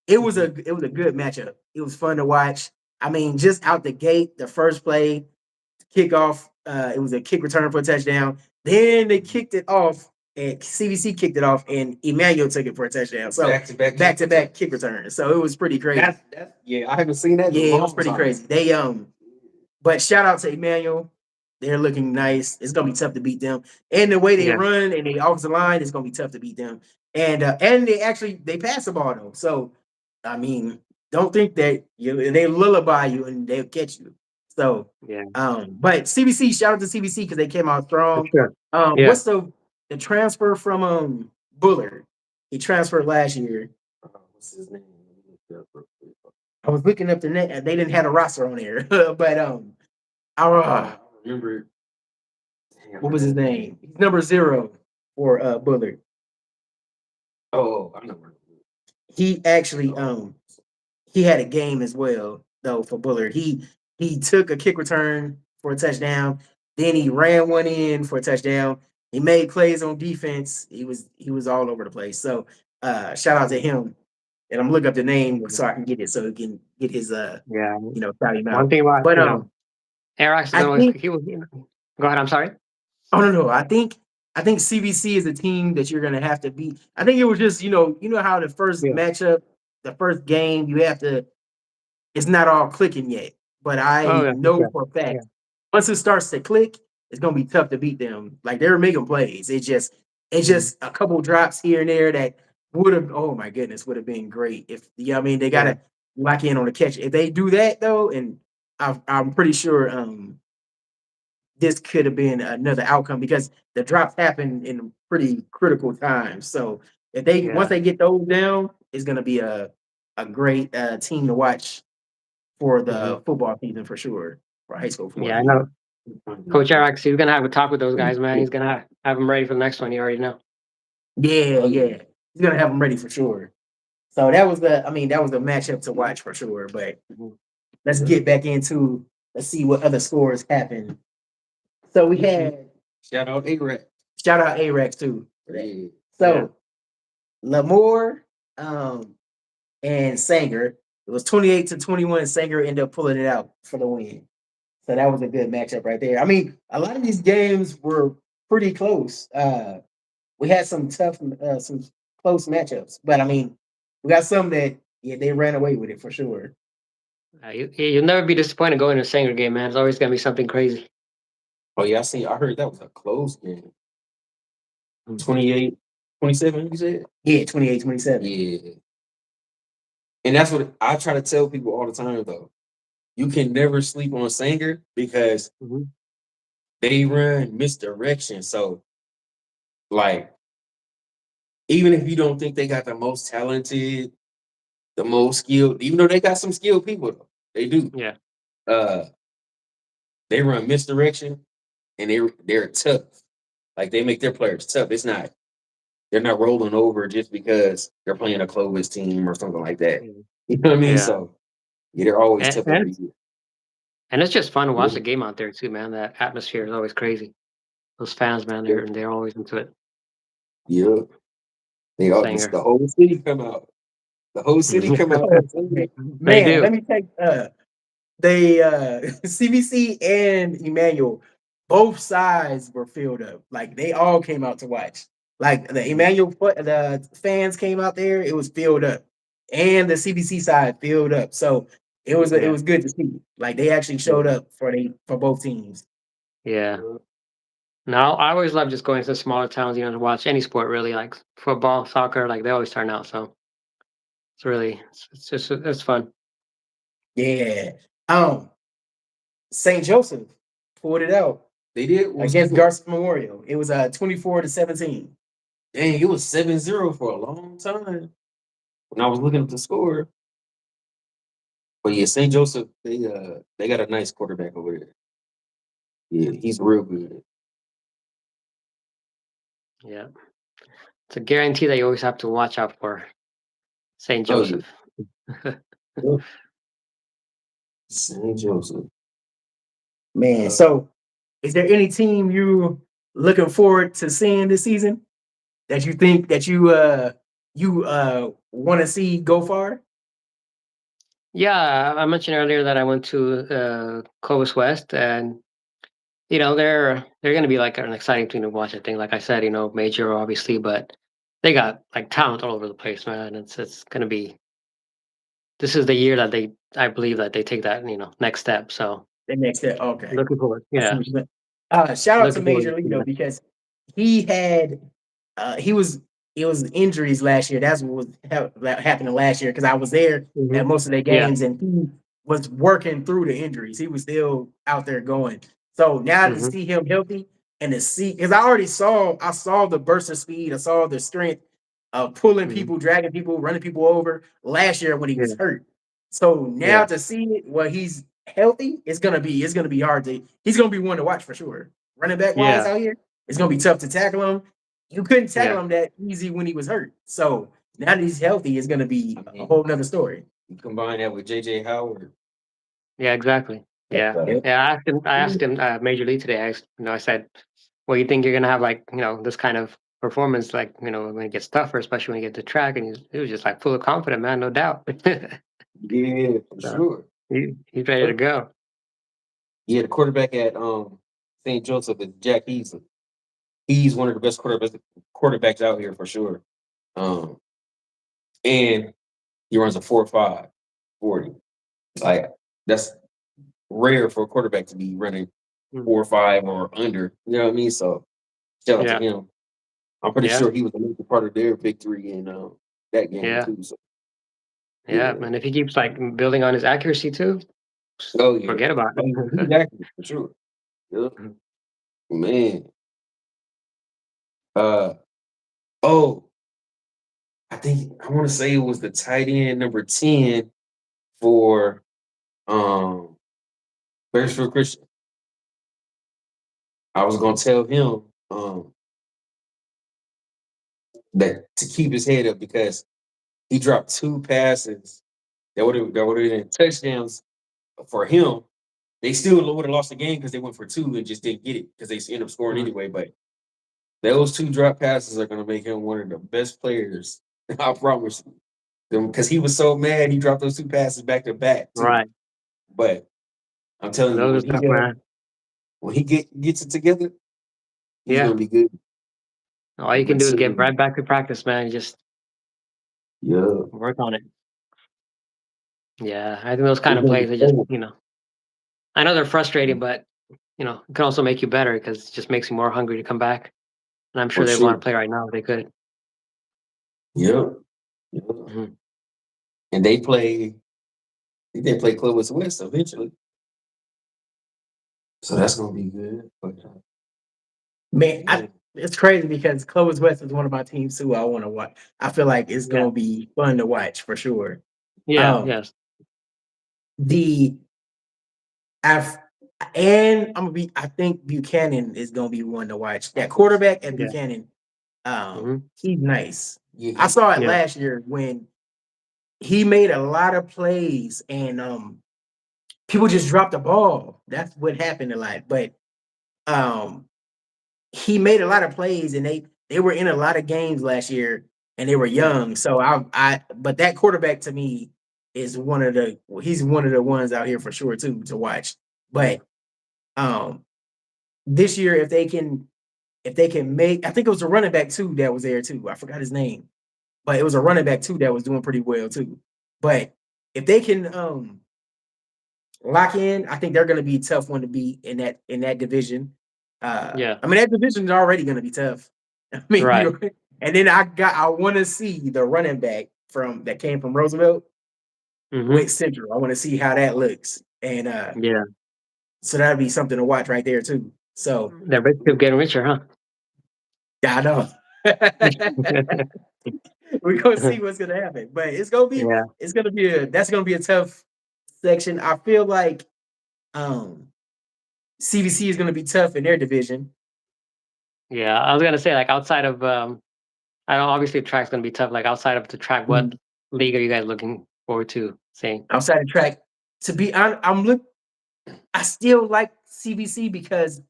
Speaker 3: it was a good matchup. It was fun to watch. I mean, just out the gate, the first play, kickoff, it was a kick return for a touchdown. Then they kicked it off, and CBC kicked it off, and Emmanuel took it for a touchdown. So back to back kick returns. So it was pretty crazy.
Speaker 1: Yeah, I haven't seen that.
Speaker 3: Yeah, it was pretty crazy. But shout out to Emmanuel. They're looking nice. It's gonna be tough to beat them. And the way they run and the offensive line, it's gonna be tough to beat them. And they pass the ball though. So I mean, don't think that they lullaby you and they'll catch you. So but CBC, shout out to CBC because they came out strong.
Speaker 2: Sure.
Speaker 3: What's the transfer from Bullard? He transferred last year.
Speaker 1: What's his name?
Speaker 3: I was looking up the net. They didn't have a roster on there, but
Speaker 1: I remember.
Speaker 3: what was his name? He's number 0 for Bullard.
Speaker 1: Oh, I know.
Speaker 3: He actually he had a game as well though for Bullard. He took a kick return for a touchdown. Then he ran one in for a touchdown. He made plays on defense. He was all over the place. So shout out to him. And I'm looking up the name so I can get it so he can get his shout him out.
Speaker 2: One thing about
Speaker 3: But
Speaker 2: Arax he was. Go ahead. I'm sorry.
Speaker 3: Oh no. I think CBC is a team that you're gonna have to beat. I think it was just how the first matchup, the first game, it's not all clicking yet. But I know for a fact once it starts to click, it's gonna be tough to beat them. Like they're making plays. It's just a couple drops here and there that would have, oh my goodness, would have been great if they gotta lock in on the catch. If they do that though, and I'm pretty sure this could have been another outcome because the drops happen in pretty critical times. So if they once they get those down, it's gonna be a great team to watch for the football season for sure, for high school football.
Speaker 2: Yeah, I know. Coach Arax, he's gonna have a talk with those guys, man. He's gonna have them ready for the next one. You already know.
Speaker 3: Yeah. He's gonna have them ready for sure. So that was the matchup to watch for sure. But let's get back into let's see what other scores happened. So we had
Speaker 1: shout out
Speaker 3: A-Rex too. Yeah. So Lamore and Sanger, it was 28-21. Sanger ended up pulling it out for the win. So that was a good matchup right there. I mean, a lot of these games were pretty close. We had some close matchups, but I mean, we got some that yeah they ran away with it for sure.
Speaker 2: You'll never be disappointed going to a Sanger game, man. It's always gonna be something crazy.
Speaker 1: Oh yeah, I heard that was a close game.
Speaker 2: Mm.
Speaker 1: 28-27, you said?
Speaker 3: Yeah, 28-27.
Speaker 1: Yeah. And that's what I try to tell people all the time though. You can never sleep on Sanger because
Speaker 2: Mhm.
Speaker 1: they run misdirection. So like even if you don't think they got the most talented, the most skilled, even though they got some skilled people though, they do.
Speaker 2: Yeah,
Speaker 1: Uh they run misdirection and they're tough. Like they make their players tough. They're not rolling over just because they're playing a Clovis team or something like that.
Speaker 2: mm,
Speaker 1: You know what I mean?
Speaker 2: yeah,
Speaker 1: So yeah, they're always
Speaker 2: and
Speaker 1: tough
Speaker 2: and
Speaker 1: every
Speaker 2: it's,
Speaker 1: year.
Speaker 2: and it's just fun to watch
Speaker 1: Yeah,
Speaker 2: the game out there too, man. That atmosphere is always crazy. Those fans, man,
Speaker 1: yeah,
Speaker 2: they're always into it.
Speaker 1: yeah. They all just
Speaker 2: Sanger,
Speaker 1: the whole city come out. The whole city come out for Sunday.
Speaker 2: they
Speaker 3: Man,
Speaker 2: do.
Speaker 3: let me take they CBC and Emmanuel, both sides were filled up. Like they all came out to watch. Like the fans came out there, it was filled up, and the CBC side filled up. So it
Speaker 2: Yeah,
Speaker 3: was good to see. Like they actually showed
Speaker 1: Yeah.
Speaker 3: up for both teams.
Speaker 2: yeah. No, I always love just going to the smaller towns, to watch any sport really, like football, soccer. Like they always turn out. So it's just it's fun.
Speaker 3: Yeah. Um, St. Joseph pulled it out
Speaker 1: They did. What was the
Speaker 3: against
Speaker 1: score?
Speaker 3: Garcia Memorial. It was 24-17.
Speaker 1: Dang, it was 7-0 for a long time. When I was looking at the score. But yeah, St. Joseph, they got a nice quarterback over there. Yeah, he's real good.
Speaker 2: Yeah, it's a guarantee that you always have to watch out for Saint
Speaker 1: Oh yeah.
Speaker 2: Joseph.
Speaker 1: Yep. St. Joseph.
Speaker 3: Man,
Speaker 1: Uh,
Speaker 3: so is there any team you looking forward to seeing this season that you think that you want to see go far?
Speaker 2: Yeah, I mentioned earlier that I went to Clovis West, and they're going to be like an exciting team to watch. I think, like I said, major obviously, but they got like talent all over the place, man. It's going to be. This is the year that I believe that they take that next step. So
Speaker 3: The next step. Okay.
Speaker 2: looking forward.
Speaker 3: I see
Speaker 2: Yeah,
Speaker 3: what you meant. Shout out to
Speaker 2: looking forward
Speaker 3: Major
Speaker 2: to
Speaker 3: League
Speaker 2: seeing
Speaker 3: though,
Speaker 2: that.
Speaker 3: because he had he was it was injuries last year. That's what was happening last year because I was there at
Speaker 2: Hmm.
Speaker 3: most of their
Speaker 2: Yeah.
Speaker 3: games and he was working through the injuries. He was still out there going. So now to
Speaker 2: Hmm.
Speaker 3: see him healthy and to see because I saw the burst of speed, I saw the strength of pulling
Speaker 2: Hmm.
Speaker 3: people, dragging people, running people over last year when he was
Speaker 2: Yeah.
Speaker 3: hurt. So now
Speaker 2: Yeah.
Speaker 3: to see it while he's healthy, it's gonna be hard to. He's gonna be one to watch for sure. Running back wise
Speaker 2: Yeah.
Speaker 3: out here, it's gonna be tough to tackle him. You couldn't tackle
Speaker 2: Yeah.
Speaker 3: him that easy when he was hurt. So now that he's healthy, it's gonna be
Speaker 1: I
Speaker 3: a
Speaker 1: mean,
Speaker 3: whole nother story.
Speaker 1: you combine that with JJ Howard.
Speaker 2: Yeah. Exactly. Yeah.
Speaker 1: Uh,
Speaker 3: Yep.
Speaker 2: Yeah. I asked him Major League today. I said, "Well, you think you're gonna have like this kind of performance, like when it gets tougher, especially when you get to track?" And he was just like full of confidence, man, no doubt.
Speaker 1: yeah, for
Speaker 2: So
Speaker 1: sure.
Speaker 2: he's ready to go.
Speaker 1: Yeah, the quarterback at St. Joseph is Jack Eason. He's one of the best quarterbacks out here for sure. Um, and he runs a 4.5 40. Like that's rare for a quarterback to be running
Speaker 2: Mm.
Speaker 1: 4.5 or under. You know what I mean? So shout out to
Speaker 2: Yeah.
Speaker 1: him. I'm pretty
Speaker 2: Yeah.
Speaker 1: sure he was a major part of their victory in that game
Speaker 2: Yeah.
Speaker 1: too. So
Speaker 2: Yeah.
Speaker 1: yeah.
Speaker 2: And if he keeps like building on his accuracy too,
Speaker 1: Oh yeah.
Speaker 2: forget about
Speaker 1: Oh,
Speaker 2: it.
Speaker 1: he's accurate for sure. Yeah. Man. Uh oh, I want to say it was the tight end number 10 for um Bearsfield Christian. I was gonna tell him that to keep his head up because he dropped two passes that would have been touchdowns for him. They still would have lost the game because they went for two and just didn't get it because they ended up scoring
Speaker 2: Mm.
Speaker 1: anyway. But those two drop passes are gonna make him one of the best players. I promise you. Because he was so mad he dropped those two passes back to back too.
Speaker 2: Right.
Speaker 1: But I'm telling you,
Speaker 2: Those are tough, man.
Speaker 1: when he gets it together, he's
Speaker 2: Yeah.
Speaker 1: gonna be good.
Speaker 2: All you can
Speaker 1: But
Speaker 2: do is get
Speaker 1: soon,
Speaker 2: right back to practice, man. Just
Speaker 1: yeah,
Speaker 2: work on it. Yeah, I think those kind
Speaker 1: it's
Speaker 2: of
Speaker 1: gonna be
Speaker 2: plays are just,
Speaker 1: cold.
Speaker 2: I know they're frustrating, but it can also make you better because it just makes you more hungry to come back. And I'm sure
Speaker 1: For
Speaker 2: they want
Speaker 1: sure.
Speaker 2: to play right now if they could.
Speaker 1: Yeah. Yeah.
Speaker 2: Mhm.
Speaker 1: And they play. I think they play Clovis West eventually, so that's gonna be good. But
Speaker 3: Man,
Speaker 1: yeah,
Speaker 3: it's crazy because Clovis West is one of my teams too. I want to watch. I feel like it's
Speaker 2: Yeah.
Speaker 3: gonna be fun to watch for sure.
Speaker 2: Yeah.
Speaker 3: Um,
Speaker 2: Yes.
Speaker 3: the I've and I'm gonna be. I think Buchanan is gonna be one to watch. That quarterback at
Speaker 2: Yeah.
Speaker 3: Buchanan,
Speaker 2: Hmm.
Speaker 3: he's nice.
Speaker 1: yeah,
Speaker 3: I saw it
Speaker 2: Yeah.
Speaker 3: last year when he made a lot of plays and people just dropped the ball. That's what happened a lot. But um he made a lot of plays and they were in a lot of games last year and they were young. So I but that quarterback to me is he's one of the ones out here for sure too to watch. But um this year if they can make I think it was a running back too that was there too. I forgot his name. But it was a running back too that was doing pretty well too. But if they can lock in, I think they're gonna be a tough one to beat in that division.
Speaker 2: Yeah.
Speaker 3: I mean that division is already gonna be tough. I mean,
Speaker 2: Right.
Speaker 3: and then I want to see the running back from that came from Roosevelt with
Speaker 2: Hmm.
Speaker 3: Central. I want to see how that looks, and
Speaker 2: Yeah.
Speaker 3: so that'd be something to watch right there too. So
Speaker 2: They're rich keep getting richer, huh?
Speaker 3: yeah, I know. We're gonna see what's gonna happen, but
Speaker 2: Yeah.
Speaker 3: it's gonna be that's gonna be a tough section. I feel like um CVC is gonna be tough in their division.
Speaker 2: Yeah. I was gonna say, like, outside of I know obviously track's gonna be tough. Like, outside of the track, what
Speaker 3: Mhm.
Speaker 2: league are you guys looking forward to seeing?
Speaker 3: Outside of track, to be honest, I still like CVC because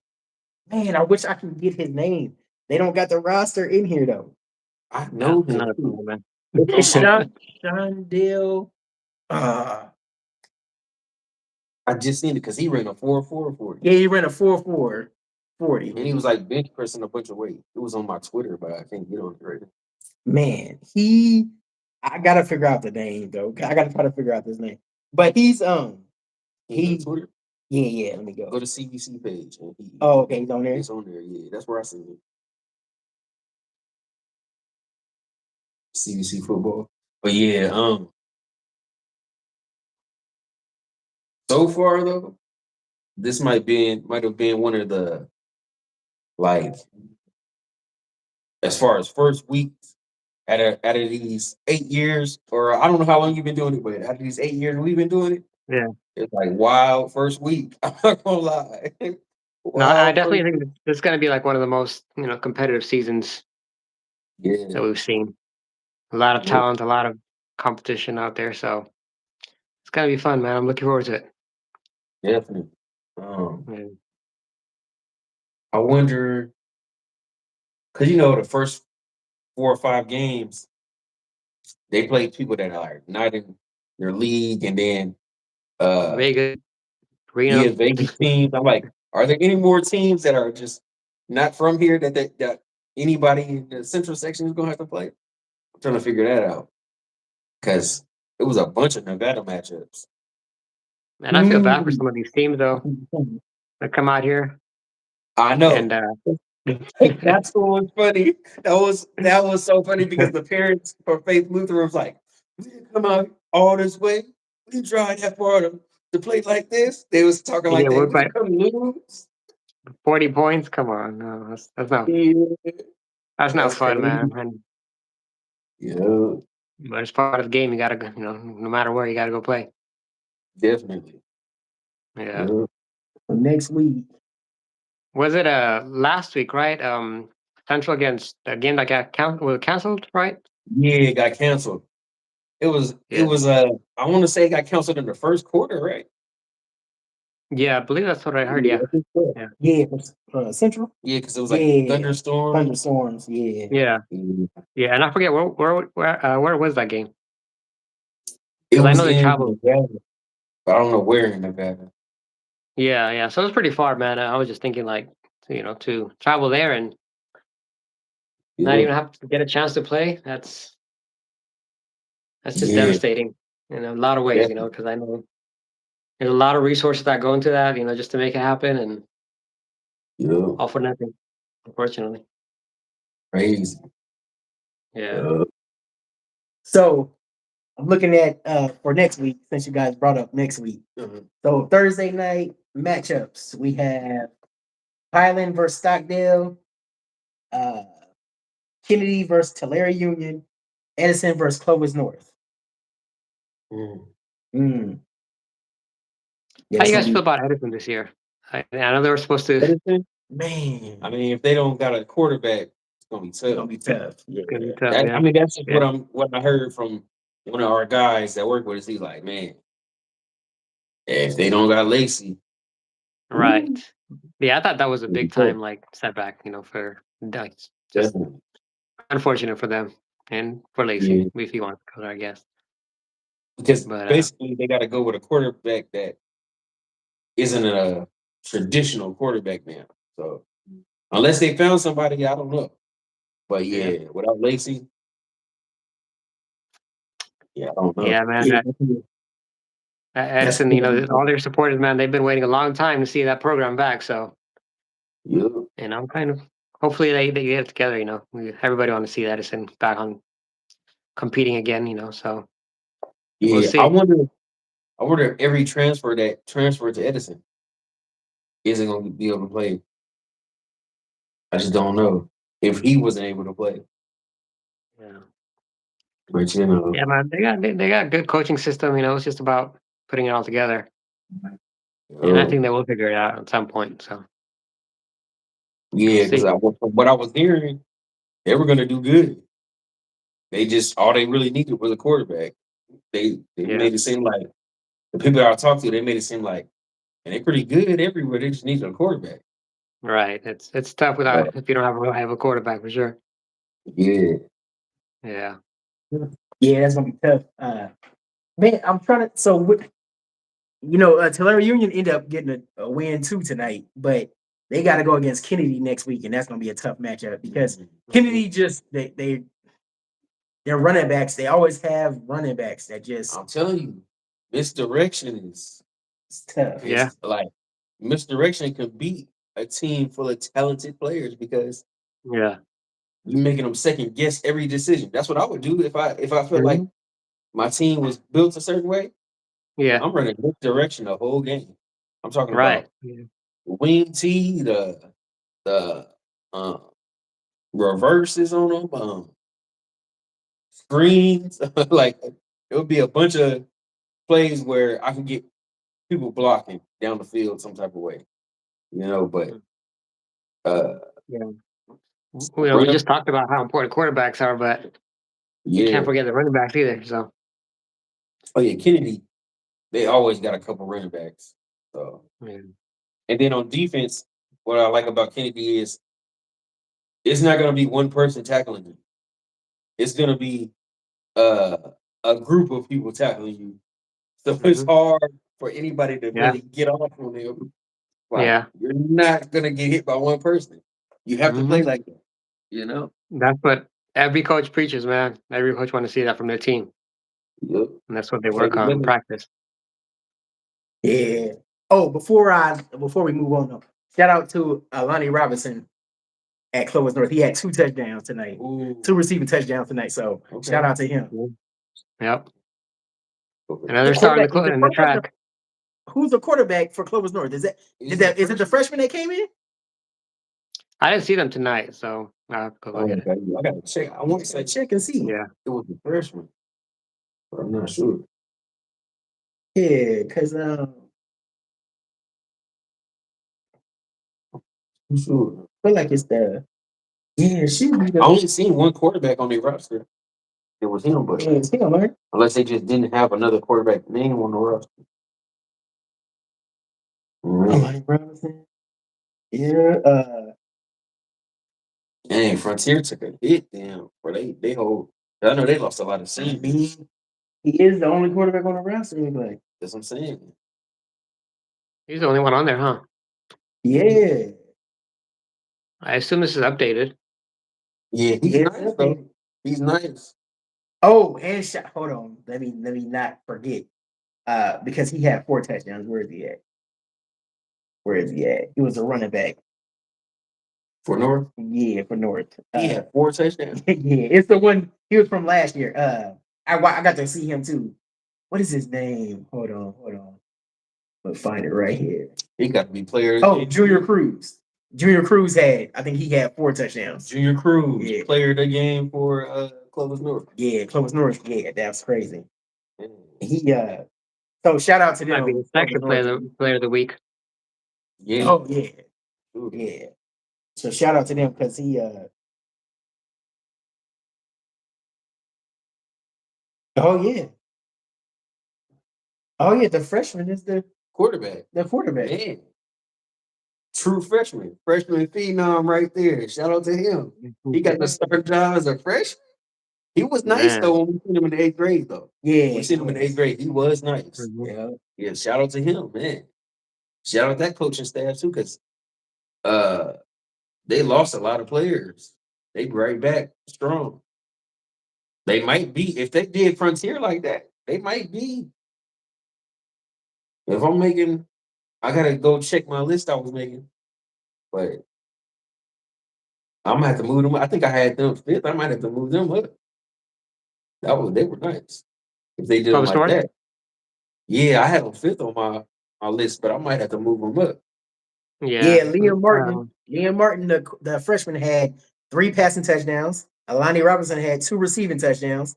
Speaker 3: man, I wish I could get his name. They don't got the roster in here though.
Speaker 1: I
Speaker 2: Yeah,
Speaker 1: know him
Speaker 2: another
Speaker 1: too.
Speaker 2: problem, man.
Speaker 3: It's Shondale. Uh,
Speaker 1: I just seen it because he ran a 4.4 40,
Speaker 3: yeah, he ran a 4.4 40.
Speaker 1: and he was like bench pressing a bunch of weight. It was on my Twitter, but I can't get on it right now.
Speaker 3: Man, I gotta figure out the name though. I gotta try to figure out this name. But
Speaker 1: Can you go to
Speaker 3: he
Speaker 1: Twitter?
Speaker 3: yeah, let me
Speaker 1: Go
Speaker 3: go.
Speaker 1: to CBC page, and
Speaker 3: Oh, okay, he's on there.
Speaker 1: it's on there. Yeah, that's where I seen it. CBC football. But yeah, so far though, this might have been one of the like as far as first weeks out of these 8 years, or I don't know how long you've been doing it, but out of these 8 years we've been doing it,
Speaker 2: Yeah.
Speaker 1: it's like wild first week. I'm not gonna lie.
Speaker 2: No, I
Speaker 1: Wild
Speaker 2: definitely
Speaker 1: first
Speaker 2: think
Speaker 1: week.
Speaker 2: that this is gonna be like one of the most, competitive seasons that
Speaker 1: Yeah,
Speaker 2: we've seen. A lot of
Speaker 1: yeah,
Speaker 2: talent, a lot of competition out there. So it's gonna be fun, man. I'm looking forward to it.
Speaker 1: definitely. Um,
Speaker 2: Yeah.
Speaker 1: I wonder because the first 4 or 5 games they played people that are not in their league, and then uh
Speaker 2: Vegas,
Speaker 1: yeah,
Speaker 2: Reno.
Speaker 1: Vegas teams. I'm like, are there any more teams that are just not from here that anybody in the central section is gonna have to play? I'm trying to figure that out because it was a bunch of Nevada matchups.
Speaker 2: And I feel bad for
Speaker 3: Mm.
Speaker 2: some of these teams though that come out here
Speaker 1: I
Speaker 2: and
Speaker 1: know. That's what was funny. That was so funny because the parents for Faith Luther was like, "We didn't come out all this way. We didn't drive that far to play like this." They was talking
Speaker 2: you
Speaker 1: like
Speaker 2: get
Speaker 1: that.
Speaker 2: worked
Speaker 1: We
Speaker 2: by
Speaker 1: didn't come lose.
Speaker 2: 40 points. Come on, no,
Speaker 1: Yeah,
Speaker 2: that's not
Speaker 1: that's
Speaker 2: fun,
Speaker 1: crazy.
Speaker 2: man. And
Speaker 1: Yeah,
Speaker 2: but it's part of the game. You gotta go. No matter where, you gotta go play.
Speaker 1: definitely.
Speaker 2: Yeah.
Speaker 1: Yeah.
Speaker 3: Next week.
Speaker 2: Was it last week, right? Central against a game that got canceled, right?
Speaker 1: Yeah, it got canceled. It
Speaker 2: Yeah.
Speaker 1: was I want to say it got canceled in the first quarter, right?
Speaker 2: Yeah, I believe that's what I heard.
Speaker 3: Yeah,
Speaker 2: Yeah.
Speaker 3: I think so.
Speaker 2: Yeah.
Speaker 3: Yeah, Central.
Speaker 1: Yeah, because it was like
Speaker 3: Yeah,
Speaker 1: thunderstorm.
Speaker 3: thunderstorms. Yeah,
Speaker 2: Yeah.
Speaker 1: Yeah.
Speaker 2: Yeah. And I forget where was that game?
Speaker 1: It
Speaker 2: Because I
Speaker 1: was
Speaker 2: know they
Speaker 1: in
Speaker 2: traveled.
Speaker 1: Nevada. I don't know where in Nevada.
Speaker 2: Yeah. So it's pretty far, man. I was just thinking like, to travel there and not
Speaker 1: Yeah,
Speaker 2: even have to get a chance to play. That's just
Speaker 1: yeah,
Speaker 2: devastating in a lot of ways,
Speaker 1: definitely.
Speaker 2: because I know there's a lot of resources that go into that, just to make it happen, and
Speaker 1: Yeah,
Speaker 2: all for nothing, unfortunately.
Speaker 1: crazy.
Speaker 2: Yeah.
Speaker 1: Yeah.
Speaker 3: So I'm looking at for next week, since you guys brought up next week.
Speaker 1: Mhm.
Speaker 3: So Thursday night matchups, we have Highland versus Stockdale, uh, Kennedy versus Tulare Union, Edison versus Clovis North.
Speaker 1: Mm.
Speaker 3: Mm. Yeah,
Speaker 2: How
Speaker 3: it's
Speaker 2: you
Speaker 3: gonna
Speaker 2: guys feel
Speaker 3: be
Speaker 2: about Edison this year? I know they were supposed to.
Speaker 1: Edison?
Speaker 3: man.
Speaker 1: I mean, if they don't got a quarterback, it's gonna be
Speaker 3: It's
Speaker 1: tough.
Speaker 3: gonna be tough. Yeah.
Speaker 2: It's gonna be tough.
Speaker 1: I
Speaker 2: Yeah.
Speaker 1: mean, that's just
Speaker 2: Yeah.
Speaker 1: what I heard from one of our guys that work with us. He's like, man, if they don't got Lacey, ooh,
Speaker 2: Right. Yeah, I thought that was a
Speaker 1: it'll be
Speaker 2: big
Speaker 1: tough.
Speaker 2: time setback. For Ducks. Just
Speaker 1: Definitely.
Speaker 2: unfortunate for them and for Lacey,
Speaker 1: Yeah,
Speaker 2: if he wants to go there, I guess.
Speaker 1: because
Speaker 2: But
Speaker 1: basically they got to go with a quarterback that isn't a traditional quarterback now. So unless they found somebody, I don't know. But
Speaker 2: yeah,
Speaker 1: yeah, without Lacey, yeah, I don't know.
Speaker 2: yeah, man.
Speaker 3: Yeah, that's
Speaker 2: Edison, all their supporters, man, they've been waiting a long time to see that program back. So,
Speaker 1: Yeah,
Speaker 2: I'm kind of hopefully they get it together. Everybody want to see Edison back on competing again. So we'll
Speaker 1: yeah.
Speaker 2: see.
Speaker 1: I wonder if every transfer that transferred to Edison isn't going to be able to play. I just don't know if he wasn't able to play.
Speaker 2: Yeah,
Speaker 1: But you know,
Speaker 2: yeah, man. They got good coaching system. It's just about putting it all together, and I
Speaker 1: uh,
Speaker 2: think they will figure it out at some point. So we'll
Speaker 1: yeah, because
Speaker 2: see.
Speaker 1: from what I was hearing, they were going to do good. They just all they really needed was a quarterback. They
Speaker 2: Yeah,
Speaker 1: made it seem like the people that I talked to, they made it seem like, and they're pretty good everywhere. They just needed a quarterback.
Speaker 2: right. It's tough
Speaker 1: Uh,
Speaker 2: without if you don't have a quarterback for sure.
Speaker 1: yeah,
Speaker 2: Yeah.
Speaker 3: yeah, that's gonna be tough. Man, I'm trying to. So Tulare Union ended up getting a win too tonight, but they got to go against Kennedy next week, and that's gonna be a tough matchup because
Speaker 2: Mhm.
Speaker 3: Kennedy just they're running backs. They always have running backs that just
Speaker 1: I'm telling you, misdirection
Speaker 3: it's tough.
Speaker 2: Yeah.
Speaker 1: is like misdirection could beat a team full of talented players because
Speaker 2: Yeah.
Speaker 1: you're making them second guess every decision. That's what I would do if I felt like
Speaker 3: Mhm.
Speaker 1: my team was built a certain way.
Speaker 2: Yeah.
Speaker 1: I'm running misdirection the whole game. I'm talking
Speaker 2: Right.
Speaker 1: about
Speaker 2: Yeah.
Speaker 1: wing T, the uh, reverses on them, screens. Like it would be a bunch of plays where I can get people blocking down the field some type of way, But
Speaker 2: Mhm.
Speaker 1: uh,
Speaker 2: Yeah. We
Speaker 1: run,
Speaker 2: just talked about how important quarterbacks are, but you can't
Speaker 1: yeah.
Speaker 2: forget the running backs either. So
Speaker 1: Oh yeah, Kennedy. They always got a couple running backs. So
Speaker 2: yeah.
Speaker 1: and then on defense, what I like about Kennedy is it's not going to be one person tackling you. It's going to be uh, a group of people tackling you. So it's
Speaker 2: Hmm.
Speaker 1: hard for anybody to
Speaker 2: Yeah.
Speaker 1: really get off on them. Like
Speaker 2: Yeah.
Speaker 1: you're not gonna get hit by one person. You have to play
Speaker 2: Hmm.
Speaker 1: like that. You know.
Speaker 2: That's what every coach preaches, man. Every coach want to see that from their team,
Speaker 1: Yep.
Speaker 2: and that's what they
Speaker 1: Play
Speaker 2: work on in
Speaker 1: together.
Speaker 2: practice.
Speaker 3: Yeah. Oh, before we move on, though, shout out to Lonnie Robinson at Clovis North. He had 2 touchdowns tonight,
Speaker 1: Ooh.
Speaker 3: 2 receiving touchdowns tonight. So shout
Speaker 1: Okay.
Speaker 3: out to him.
Speaker 2: Yeah. Yep. And
Speaker 3: The
Speaker 2: they're starting
Speaker 3: quarterback is the
Speaker 2: in the
Speaker 3: quarterback.
Speaker 2: track.
Speaker 3: Who's the quarterback for Clovis North? Is
Speaker 1: Is it a
Speaker 3: it the
Speaker 1: freshman?
Speaker 3: freshman that came in?
Speaker 2: I didn't see them tonight, so I'll have to go look
Speaker 1: Oh,
Speaker 2: at it.
Speaker 1: okay. I gotta check. I want to say
Speaker 3: Check and see.
Speaker 2: Yeah.
Speaker 1: it was the freshman, but I'm not sure.
Speaker 3: Yeah, because
Speaker 1: I'm sure.
Speaker 3: I feel like it's the she be
Speaker 1: I only seen one quarterback on their roster. It was him, but
Speaker 3: it's him, right?
Speaker 1: unless they just didn't have another quarterback name on the roster. Mm.
Speaker 3: Lonnie Robinson. Yeah,
Speaker 1: Dang, Frontier took a hit, damn. Where they hold. I know they lost a lot of
Speaker 3: I
Speaker 1: seniors.
Speaker 3: mean, he is the only quarterback on the roster. Like,
Speaker 1: That's what I'm saying.
Speaker 2: He's the only one on there, huh?
Speaker 3: Yeah.
Speaker 2: I assume this is updated.
Speaker 1: Yeah, he's
Speaker 3: Yeah,
Speaker 1: nice though. He's nice.
Speaker 3: Oh, and hold on. Let me not forget. Because he had 4 touchdowns. Where is he at? Where is he at? He was a running back.
Speaker 1: For North,
Speaker 3: Yeah, for North.
Speaker 1: he had 4 touchdowns.
Speaker 3: Yeah, it's the one he was from last year. I got to see him too. What is his name? Hold on. Let's find it right here.
Speaker 1: He got to be player.
Speaker 3: Oh, Junior Cruz. Junior Cruz I think he had 4 touchdowns.
Speaker 1: Junior Cruz,
Speaker 3: Yeah.
Speaker 1: player of the game for Clovis North.
Speaker 3: Yeah, Clovis North. Yeah, that's crazy.
Speaker 1: Yeah.
Speaker 3: He so shout out to
Speaker 2: Might be
Speaker 3: them.
Speaker 2: the second player of the week.
Speaker 1: Yeah.
Speaker 3: Oh yeah.
Speaker 1: Ooh.
Speaker 3: Yeah. So shout out to them because he oh yeah. Oh yeah, the freshman is the
Speaker 1: Quarterback.
Speaker 3: quarterback.
Speaker 1: Man. True freshman. Freshman phenom right there. Shout out to him. He got the start job as a freshman. He was nice
Speaker 2: Man.
Speaker 1: though when we seen him in the 8th grade though.
Speaker 3: Yeah.
Speaker 1: We seen him in the 8th grade. He was nice.
Speaker 2: Mhm.
Speaker 3: Yeah.
Speaker 1: Yeah, shout out to him, man. Shout out that coaching staff too, because they lost a lot of players. They right back strong. They might be, if they did Frontier like that, they might be. If I'm making, I gotta go check my list I was making. But I'm gonna have to move them. I think I had them 5th. I might have to move them up. They were nice. If they did them
Speaker 2: Clovis
Speaker 1: like
Speaker 2: North?
Speaker 1: that. Yeah, I had them 5th on my list, but I might have to move them up.
Speaker 3: Yeah,
Speaker 2: Yeah.
Speaker 3: Liam Martin, the freshman had 3 passing touchdowns. Alani Robinson had 2 receiving touchdowns,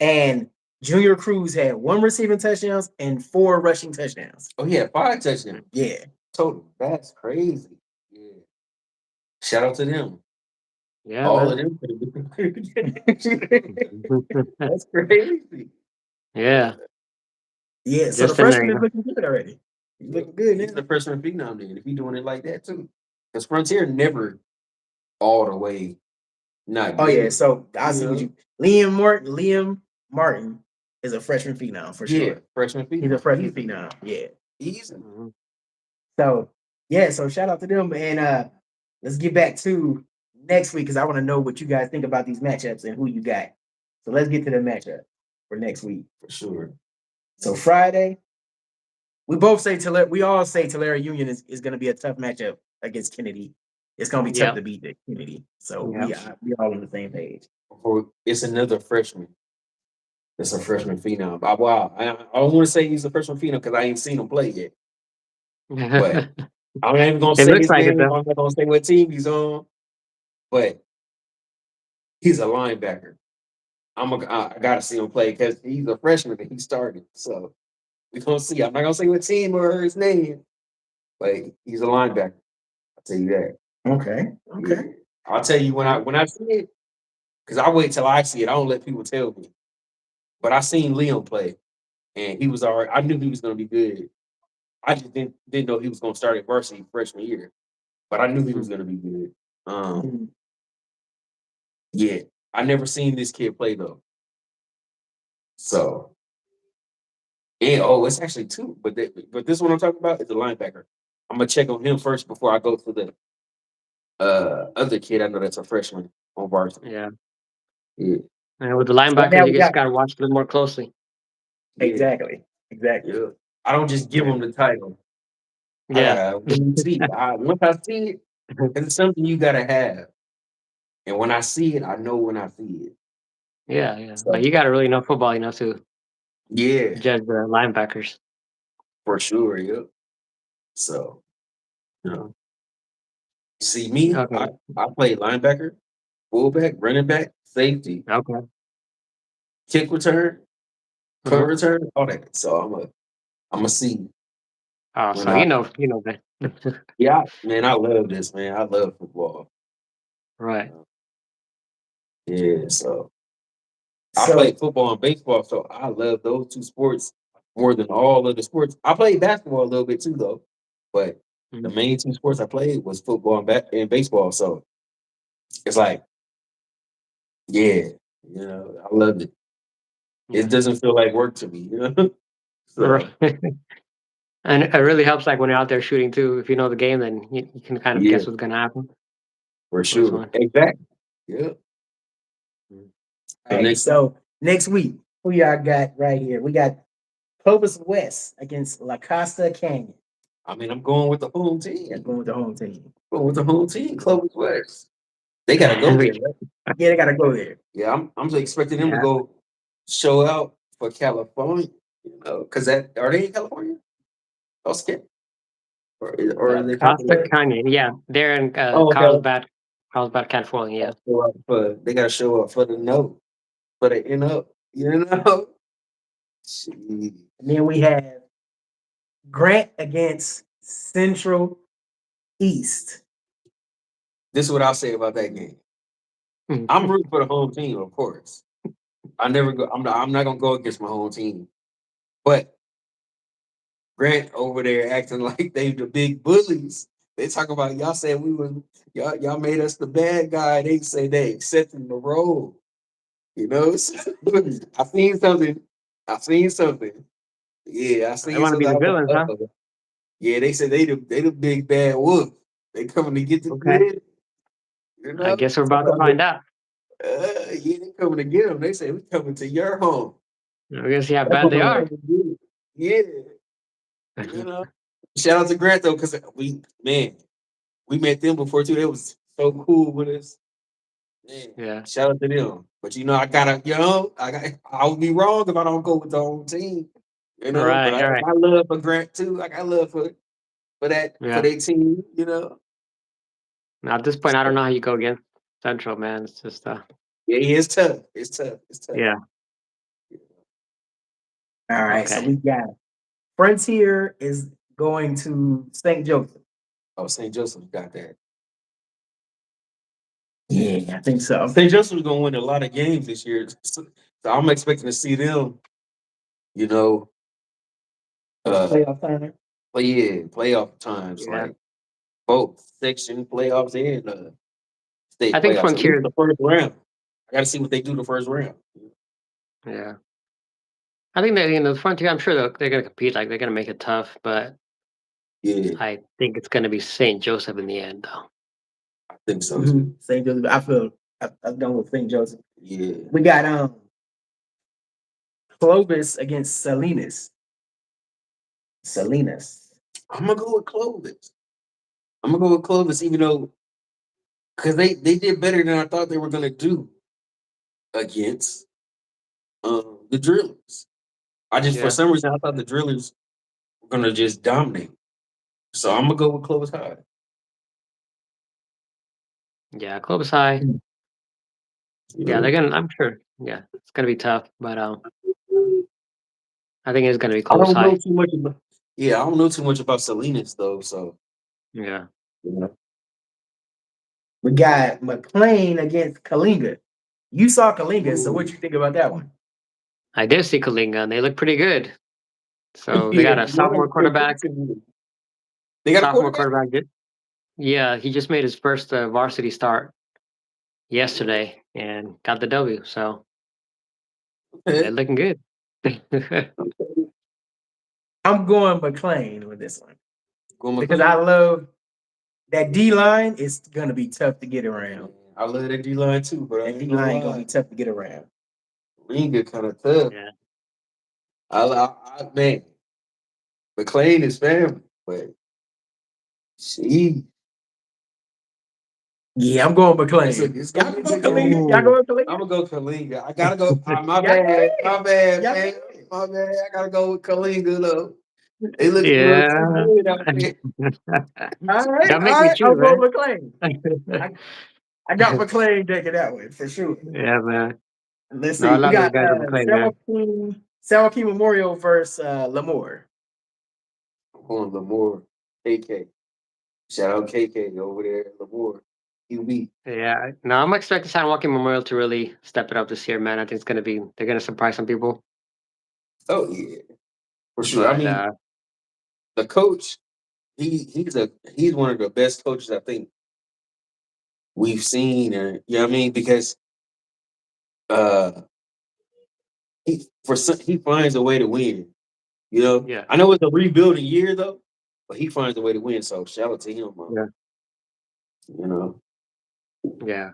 Speaker 3: and Junior Cruz had 1 receiving touchdowns and 4 rushing touchdowns.
Speaker 1: Oh, he had 5 touchdowns.
Speaker 3: Yeah.
Speaker 1: Total. That's crazy. Yeah. Shout out to them.
Speaker 2: Yeah,
Speaker 1: All
Speaker 2: man.
Speaker 1: of them. That's crazy.
Speaker 2: Yeah.
Speaker 3: Yeah, so
Speaker 2: Just
Speaker 3: the
Speaker 2: in there,
Speaker 3: freshman
Speaker 2: you
Speaker 3: is
Speaker 2: know.
Speaker 3: looking good already. He's looking good.
Speaker 1: He's the freshman phenom then. If he's doing it like that too. Because Frontier never all the way not
Speaker 3: Oh
Speaker 1: good.
Speaker 3: yeah, so I see what you Liam Martin is a freshman phenom for sure.
Speaker 1: Freshman phenom.
Speaker 3: He's a freshman phenom. Yeah.
Speaker 1: Easy.
Speaker 2: Mhm.
Speaker 3: So yeah, so shout out to them. And let's get back to next week because I want to know what you guys think about these matchups and who you got. So let's get to the matchup for next week.
Speaker 1: For sure.
Speaker 3: So Friday, we all say Tulare Union is going to be a tough matchup against Kennedy. It's going to be tough to beat the Kennedy. So we all on the same page.
Speaker 1: It's another freshman. It's a freshman phenom. I don't want to say he's a freshman phenom because I ain't seen him play yet. But I'm not even gonna say his name. I'm not gonna say what team he's on. But he's a linebacker. I gotta see him play because he's a freshman and he started. So we're gonna see. I'm not gonna say what team or his name, but he's a linebacker. I'll tell you that.
Speaker 3: Okay.
Speaker 1: Yeah. I'll tell you when I see it, because I wait till I see it. I don't let people tell me. But I seen Liam play, and he was all right. I knew he was gonna be good. I just didn't know he was gonna start at varsity freshman year. But I knew he was gonna be good. Yeah, I never seen this kid play though. So, and it's actually 2. But this one I'm talking about is the linebacker. I'm gonna check on him first before I go to the other kid. I know that's a freshman on varsity.
Speaker 2: Yeah.
Speaker 1: Yeah.
Speaker 2: And with the linebackers, you just gotta watch a little more closely.
Speaker 3: Exactly.
Speaker 1: Yeah. I don't just give them the title.
Speaker 2: Yeah.
Speaker 1: See, once I see it, it's something you gotta have. And when I see it, I know when I see it.
Speaker 2: Yeah.
Speaker 1: So,
Speaker 2: Like you gotta really know football, to
Speaker 1: yeah,
Speaker 2: judge the linebackers.
Speaker 1: for sure. Yep. So, see me,
Speaker 2: Okay.
Speaker 1: I play linebacker, fullback, running back, safety,
Speaker 2: Okay.
Speaker 1: kick return, punt
Speaker 2: Mhm.
Speaker 1: return, all that. So I'm a see.
Speaker 2: Oh, so you know that.
Speaker 1: Yeah, man, I love this, man. I love football.
Speaker 2: Right.
Speaker 1: Yeah, so I play football and baseball, so I love those 2 sports more than all other sports. I played basketball a little bit too, though, but the main 2 sports I played was football and baseball. So it's like, yeah, I loved it. It doesn't feel like work to me, So
Speaker 2: Right. And it really helps, like, when you're out there shooting too. If you know the game, then you can kind of
Speaker 1: Yeah,
Speaker 2: guess what's gonna happen
Speaker 1: for
Speaker 2: for this
Speaker 1: sure.
Speaker 2: one.
Speaker 1: Exactly. Yeah.
Speaker 3: All
Speaker 1: So
Speaker 3: right.
Speaker 1: next,
Speaker 3: So next week, who y'all got right here? We got Clovis West against La Costa Canyon.
Speaker 1: I mean, I'm going with the home team.
Speaker 3: Yeah, going with the home team.
Speaker 1: Going with the home team, Clovis West. They gotta go there. Right?
Speaker 3: Yeah, they gotta go there.
Speaker 1: Yeah, I'm just expecting them to
Speaker 2: Yeah.
Speaker 1: go show out for California. You know, because that are they in California? Okay. Or are they
Speaker 2: Costa
Speaker 1: popular?
Speaker 2: Canyon, yeah. They're in,
Speaker 1: Oh, okay.
Speaker 2: Carlsbad, California, yeah.
Speaker 1: They gotta show up for the note, for the you know. Shit.
Speaker 3: And then we have Grant against Central East.
Speaker 1: This is what I'll say about that game.
Speaker 2: Mhm.
Speaker 1: I'm rooting for the home team, of course. I never go. I'm not gonna go against my home team, but Grant over there acting like they the big bullies. They talk about y'all said we was y'all made us the bad guy. They say they accepting the role. You know, I seen something. I seen something. Yeah, I
Speaker 2: They
Speaker 1: seen
Speaker 2: wanna be
Speaker 1: something. I
Speaker 2: the
Speaker 1: was
Speaker 2: villains,
Speaker 1: like,
Speaker 2: huh?
Speaker 1: uh-oh. Yeah, they said they the big bad wolf. They coming to get the
Speaker 2: Okay.
Speaker 1: credit. You
Speaker 2: I
Speaker 1: know,
Speaker 2: guess we're about to find out.
Speaker 1: yeah, they coming to get them. They say we coming to your home.
Speaker 2: We're gonna see how
Speaker 1: That's
Speaker 2: bad
Speaker 1: what
Speaker 2: they
Speaker 1: we
Speaker 2: are.
Speaker 1: coming to do. Yeah, you know. Shout out to Grant though, because we met them before too. They was so cool with us. Man,
Speaker 2: Yeah.
Speaker 1: shout out to them. But I would be wrong if I don't go with the whole team. You know, but
Speaker 2: Right,
Speaker 1: I
Speaker 2: right.
Speaker 1: got love for Grant too. I got love for
Speaker 2: Yeah.
Speaker 1: their team. You know.
Speaker 2: Now, at this point, I don't know how you go against Central, man. It's just,
Speaker 1: Yeah, it's tough. It's tough. It's tough.
Speaker 2: yeah.
Speaker 3: All right, so
Speaker 2: Okay.
Speaker 3: we got Frontier is going to St. Joseph.
Speaker 1: Oh, St. Joseph got that.
Speaker 3: Yeah, I think so.
Speaker 1: St. Joseph's gonna win a lot of games this year, so I'm expecting to see them. You know,
Speaker 3: Playoff tournament.
Speaker 1: playoff times
Speaker 2: Yeah.
Speaker 1: like both section playoffs and
Speaker 2: I
Speaker 1: state
Speaker 2: think
Speaker 1: playoffs. At least
Speaker 2: Frontier,
Speaker 1: the first round. I got to see what they do the first round.
Speaker 2: yeah. I think that, Frontier, I'm sure they're gonna compete, like, they're gonna make it tough, but
Speaker 1: Yeah,
Speaker 2: I think it's gonna be St. Joseph in the end, though.
Speaker 1: I think so too.
Speaker 3: St. Joseph. I've done with St. Joseph.
Speaker 1: Yeah,
Speaker 3: We got Clovis against Salinas. Salinas.
Speaker 1: I'm gonna go with Clovis. I'm gonna go with Clovis, even though because they did better than I thought they were gonna do against the Drillers. I just for
Speaker 2: Yeah.
Speaker 1: some reason I thought the Drillers were gonna just dominate. So I'm gonna go with Clovis High.
Speaker 2: Yeah, Clovis High.
Speaker 1: You
Speaker 2: Yeah, they're
Speaker 1: know,
Speaker 2: gonna. I'm sure. Yeah, it's gonna be tough, but I think it's gonna be
Speaker 1: I
Speaker 2: Clovis
Speaker 1: don't know
Speaker 2: High.
Speaker 1: too much about. Yeah, I don't know too much about Salinas though. So
Speaker 2: Yeah,
Speaker 1: you know,
Speaker 3: We got McLean against Kalinga. You saw Kalinga, so what
Speaker 1: Ooh.
Speaker 3: you think about that one?
Speaker 2: I did see Kalinga, and they look pretty good. So they
Speaker 1: Yeah,
Speaker 2: got a sophomore quarterback.
Speaker 1: they got a
Speaker 2: Sophomore
Speaker 1: quarterback.
Speaker 2: quarterback. Yeah, he just made his first varsity start yesterday and got the W. So they're
Speaker 1: Okay.
Speaker 2: looking good.
Speaker 3: I'm going McLean with this one
Speaker 1: Going
Speaker 3: because I
Speaker 1: McLean.
Speaker 3: love that D line. Is gonna be tough to get around.
Speaker 1: I love that D line too, but I
Speaker 3: That D
Speaker 1: ain't gonna
Speaker 3: line gonna be
Speaker 1: lie.
Speaker 3: tough to get around.
Speaker 1: Linga kind of tough.
Speaker 2: Yeah,
Speaker 1: Man, McLean is family, but she
Speaker 3: Yeah, I'm going
Speaker 1: it's
Speaker 3: McLean.
Speaker 1: gonna
Speaker 3: Y'all
Speaker 1: be a
Speaker 3: go
Speaker 1: good game.
Speaker 3: Kalinga. Y'all
Speaker 2: Ooh.
Speaker 3: going
Speaker 1: I'm
Speaker 3: Kalinga?
Speaker 1: gonna go Kalinga. I gotta go. My
Speaker 3: Y'all
Speaker 1: bad.
Speaker 3: can.
Speaker 1: My bad,
Speaker 3: Y'all
Speaker 1: man.
Speaker 3: can.
Speaker 1: My bad. I gotta go with Kalinga though. They look a little too
Speaker 2: Yeah.
Speaker 1: good out there.
Speaker 3: All right,
Speaker 2: Don't
Speaker 3: all
Speaker 2: make me
Speaker 3: right.
Speaker 2: choose,
Speaker 3: I'll go
Speaker 2: man.
Speaker 3: McLean. I got McLean taking that one for sure.
Speaker 2: Yeah, man.
Speaker 3: Let's
Speaker 2: No, I
Speaker 3: see. We
Speaker 2: love those
Speaker 3: got
Speaker 2: guys on McLean, man.
Speaker 3: San Joaquin Memorial versus Lemoore.
Speaker 1: I'm going Lamore, KK. Shout out KK over there, Lamore, QB.
Speaker 2: Yeah, no, I'm expecting San Joaquin Memorial to really step it up this year, man. I think they're gonna surprise some people.
Speaker 1: Oh yeah, for sure. I
Speaker 2: But
Speaker 1: mean, the coach, he's one of the best coaches I think we've seen, or you know what I mean, because uh he finds a way to win. You know,
Speaker 2: Yeah.
Speaker 1: I know it's a rebuilding year though, but he finds a way to win. So shout out to him, man.
Speaker 2: Yeah.
Speaker 1: You know,
Speaker 2: Yeah.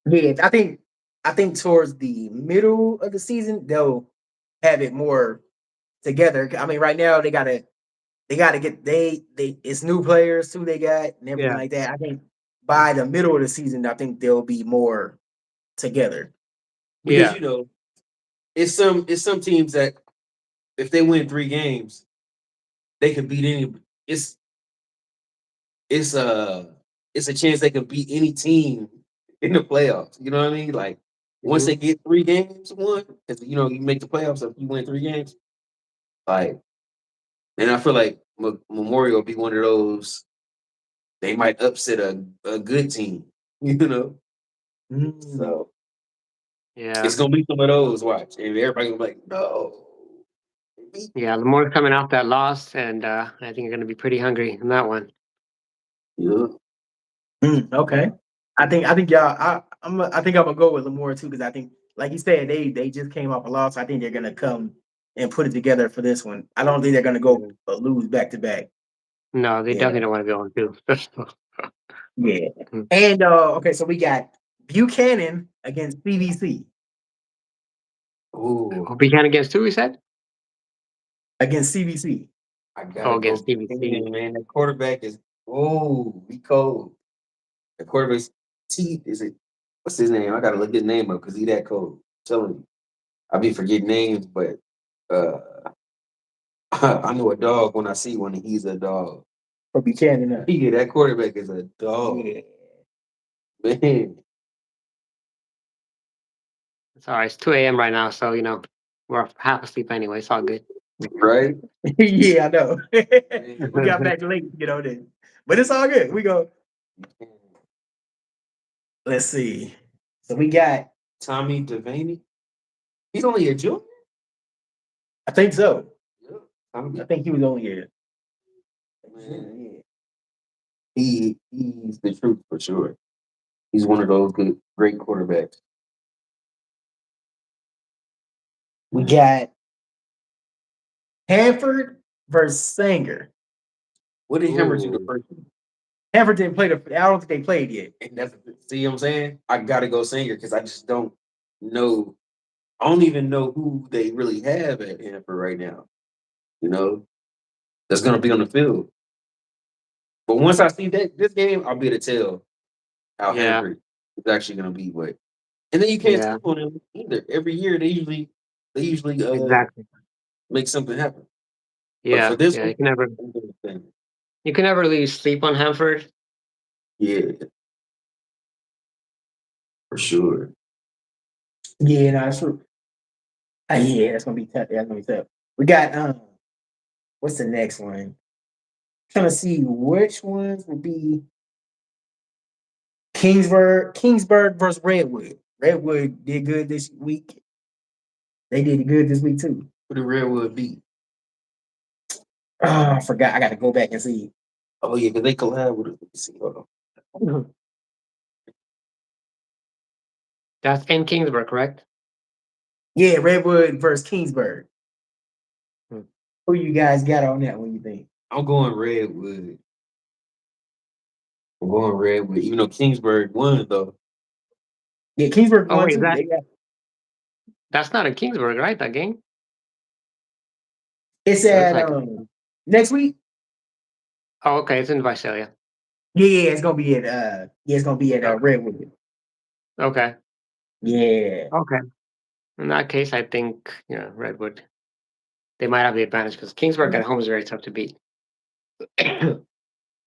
Speaker 3: Yeah, I think towards the middle of the season they'll have it more together. I mean, right now they gotta get they it's new players too they got and everything
Speaker 2: Yeah.
Speaker 3: like that. I think by the middle of the season, I think they'll be more together.
Speaker 1: because
Speaker 2: Yeah.
Speaker 1: you know it's some teams that if they win 3 games, they can beat any. It's it's a it's a chance they can beat any team in the playoffs. You know what I mean? Like once
Speaker 2: Mhm.
Speaker 1: they get 3 games won, because you know you make the playoffs if you win 3 games. Like, and I feel like Memorial will be one of those. They might upset a good team. You know,
Speaker 3: Mm.
Speaker 1: so
Speaker 2: Yeah.
Speaker 1: it's gonna be some of those. Watch, and everybody gonna be like, no.
Speaker 2: Yeah. Lamore's coming off that loss, and I think you're going to be pretty hungry in that one.
Speaker 1: Yeah.
Speaker 3: Okay. I think y'all I think I'm gonna go with Lamore too because I think like you said they just came off a loss. I think they're gonna come and put it together for this one. I don't think they're gonna go
Speaker 2: Yeah.
Speaker 3: lose back to back.
Speaker 2: No, they
Speaker 3: Yeah,
Speaker 2: definitely don't want to go on too.
Speaker 3: yeah.
Speaker 2: Mm.
Speaker 3: And okay, so we got Buchanan against CVC
Speaker 1: Ooh,
Speaker 2: Buchanan against who, we said?
Speaker 3: against CVC.
Speaker 1: I gotta
Speaker 2: Oh,
Speaker 1: go.
Speaker 2: against CBC.
Speaker 1: Man, that quarterback is we cold. The quarterback's T is it? What's his name? I gotta look his name up because he that cold. I'm telling you, I be forgetting names, but uh, I know a dog when I see one. And he's a dog.
Speaker 3: For Buchanan.
Speaker 1: Yeah, that quarterback is a dog,
Speaker 3: Yeah.
Speaker 1: man.
Speaker 2: It's all right. It's 2 a.m. right now, so we're half asleep anyway. It's all good.
Speaker 1: Right?
Speaker 3: Yeah, I know. We got
Speaker 1: Man.
Speaker 3: back late, then. But it's all good. We go. Let's see. So we got
Speaker 1: Tommy Devaney. He's only a junior.
Speaker 3: I think so.
Speaker 1: Yeah, Tommy,
Speaker 3: I think he was only here.
Speaker 1: man, he's the truth for sure. He's one of those great quarterbacks.
Speaker 3: We got Hanford versus Sanger.
Speaker 1: What did Hammer do the
Speaker 2: Ooh.
Speaker 1: first one?
Speaker 3: Hanford didn't play I don't think they played yet.
Speaker 1: And that's see what I'm saying? I gotta go Singer because I just don't know. I don't even know who they really have at Hanford right now. You know, that's gonna be on the field. But once I see this game, I'll be able to tell how
Speaker 2: Yeah.
Speaker 1: Hanford is actually gonna be. What, and then you can't
Speaker 2: Yeah.
Speaker 1: sleep on them either. Every year they usually
Speaker 2: Exactly.
Speaker 1: make something happen. But for
Speaker 2: Yeah.
Speaker 1: this
Speaker 2: Yeah.
Speaker 1: one,
Speaker 2: You can never
Speaker 1: I'm gonna say,
Speaker 2: really sleep on Hanford.
Speaker 1: yeah, for sure.
Speaker 3: Yeah, no, that's true. Yeah, that's gonna be tough. That's gonna be tough. We got what's the next one? Trying to see which ones would be Kingsburg versus Redwood. Redwood did good this week. They did good this week too.
Speaker 1: Who the Redwood beat?
Speaker 3: Oh, I forgot. I got to go back and see.
Speaker 1: Oh yeah, because they collab with it. Let me see. Hold on.
Speaker 2: That's in Kingsburg, correct?
Speaker 3: Yeah, Redwood versus Kingsburg.
Speaker 2: Hmm.
Speaker 3: Who you guys got on that? What you think?
Speaker 1: I'm going Redwood. I'm going Redwood. Even though Kingsburg won though.
Speaker 3: Yeah, Kingsburg
Speaker 2: Oh
Speaker 3: won
Speaker 2: wait,
Speaker 3: too. They got
Speaker 2: that's not in Kingsburg, right? That game?
Speaker 3: it's
Speaker 2: It looks
Speaker 3: at
Speaker 2: like.
Speaker 3: next week.
Speaker 2: Oh, okay. It's in Visalia.
Speaker 3: Yeah, it's gonna be at
Speaker 2: Okay.
Speaker 3: Redwood.
Speaker 2: Okay.
Speaker 3: Yeah.
Speaker 2: Okay. In that case, I think Redwood. They might have the advantage because Kingsburg at home is very tough to beat.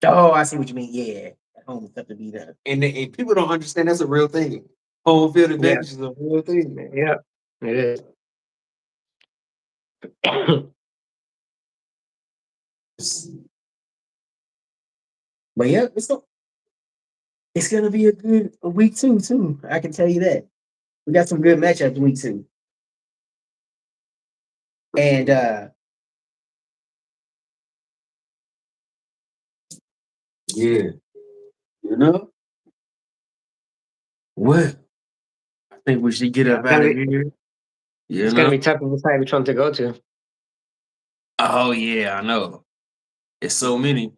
Speaker 3: Oh, I see what you mean. Yeah, at home is tough to beat up.
Speaker 1: And people don't understand that's a real thing. Home field
Speaker 2: Yeah.
Speaker 1: advantage is a real thing.
Speaker 2: Yeah. It is.
Speaker 3: But yeah, it's gonna be a week two too. I can tell you that. We got some good matchups week two. And
Speaker 1: Yeah. You know? What? I think we should get
Speaker 2: Yeah,
Speaker 1: up out of here. You
Speaker 2: it's gonna be
Speaker 1: know?
Speaker 2: tough to decide which one to go to.
Speaker 1: Oh yeah, I know. It's so many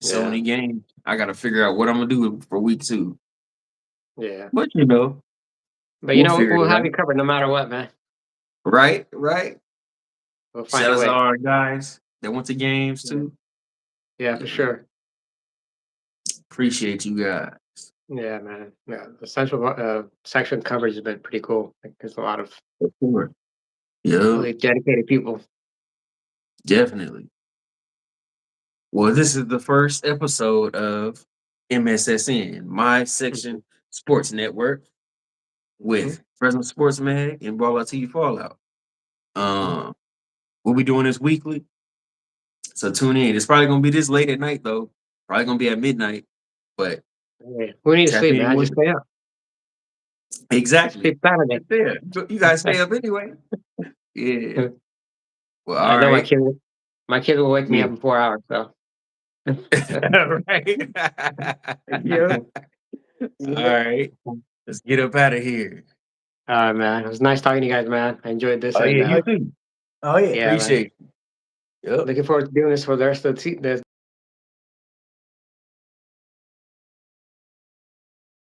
Speaker 2: Yeah,
Speaker 1: games. I got to figure out what I'm gonna do for week 2.
Speaker 2: yeah.
Speaker 1: But
Speaker 2: But
Speaker 1: we'll figure
Speaker 2: we'll
Speaker 1: it
Speaker 2: have
Speaker 1: out.
Speaker 2: you covered no matter what, man.
Speaker 1: Right, right.
Speaker 2: We'll find
Speaker 1: Shout
Speaker 2: a
Speaker 1: out to
Speaker 2: way.
Speaker 1: our guys that went to games
Speaker 2: Yeah,
Speaker 1: too.
Speaker 2: yeah, for
Speaker 1: Yeah,
Speaker 2: sure.
Speaker 1: appreciate you guys.
Speaker 2: Yeah, man. Yeah, the central section coverage has been pretty cool. Like, there's a lot of
Speaker 1: Of course. Yeah,
Speaker 2: really dedicated people.
Speaker 1: definitely. Well, this is the first episode of MSSN, My
Speaker 2: Mhm,
Speaker 1: Section Sports Network,
Speaker 2: mhm,
Speaker 1: with Fresno Sports Mag and Ball Out to You Fallout.
Speaker 2: mhm.
Speaker 1: Um, we'll be doing this weekly, so tune in. It's probably gonna be this late at night though. Probably gonna be at midnight, but
Speaker 2: Yeah. We need to
Speaker 1: tap
Speaker 2: sleep,
Speaker 1: in
Speaker 2: man.
Speaker 1: with
Speaker 2: Just
Speaker 1: it.
Speaker 2: stay up. It's
Speaker 1: Exactly.
Speaker 2: Saturday.
Speaker 1: Yeah, you guys stay up anyway. Yeah. Well,
Speaker 2: I
Speaker 1: all
Speaker 2: know
Speaker 1: right.
Speaker 2: my kids will wake me
Speaker 1: Yeah.
Speaker 2: up in 4 hours. So
Speaker 1: Right. Yeah. All right. Let's get up out of here.
Speaker 2: all right, man. It was nice talking to you guys, man. I enjoyed this,
Speaker 1: Oh
Speaker 2: and
Speaker 1: yeah, you too.
Speaker 3: Oh yeah.
Speaker 2: yeah, man.
Speaker 1: Appreciate you. Yep.
Speaker 2: Looking forward to doing this for the rest of the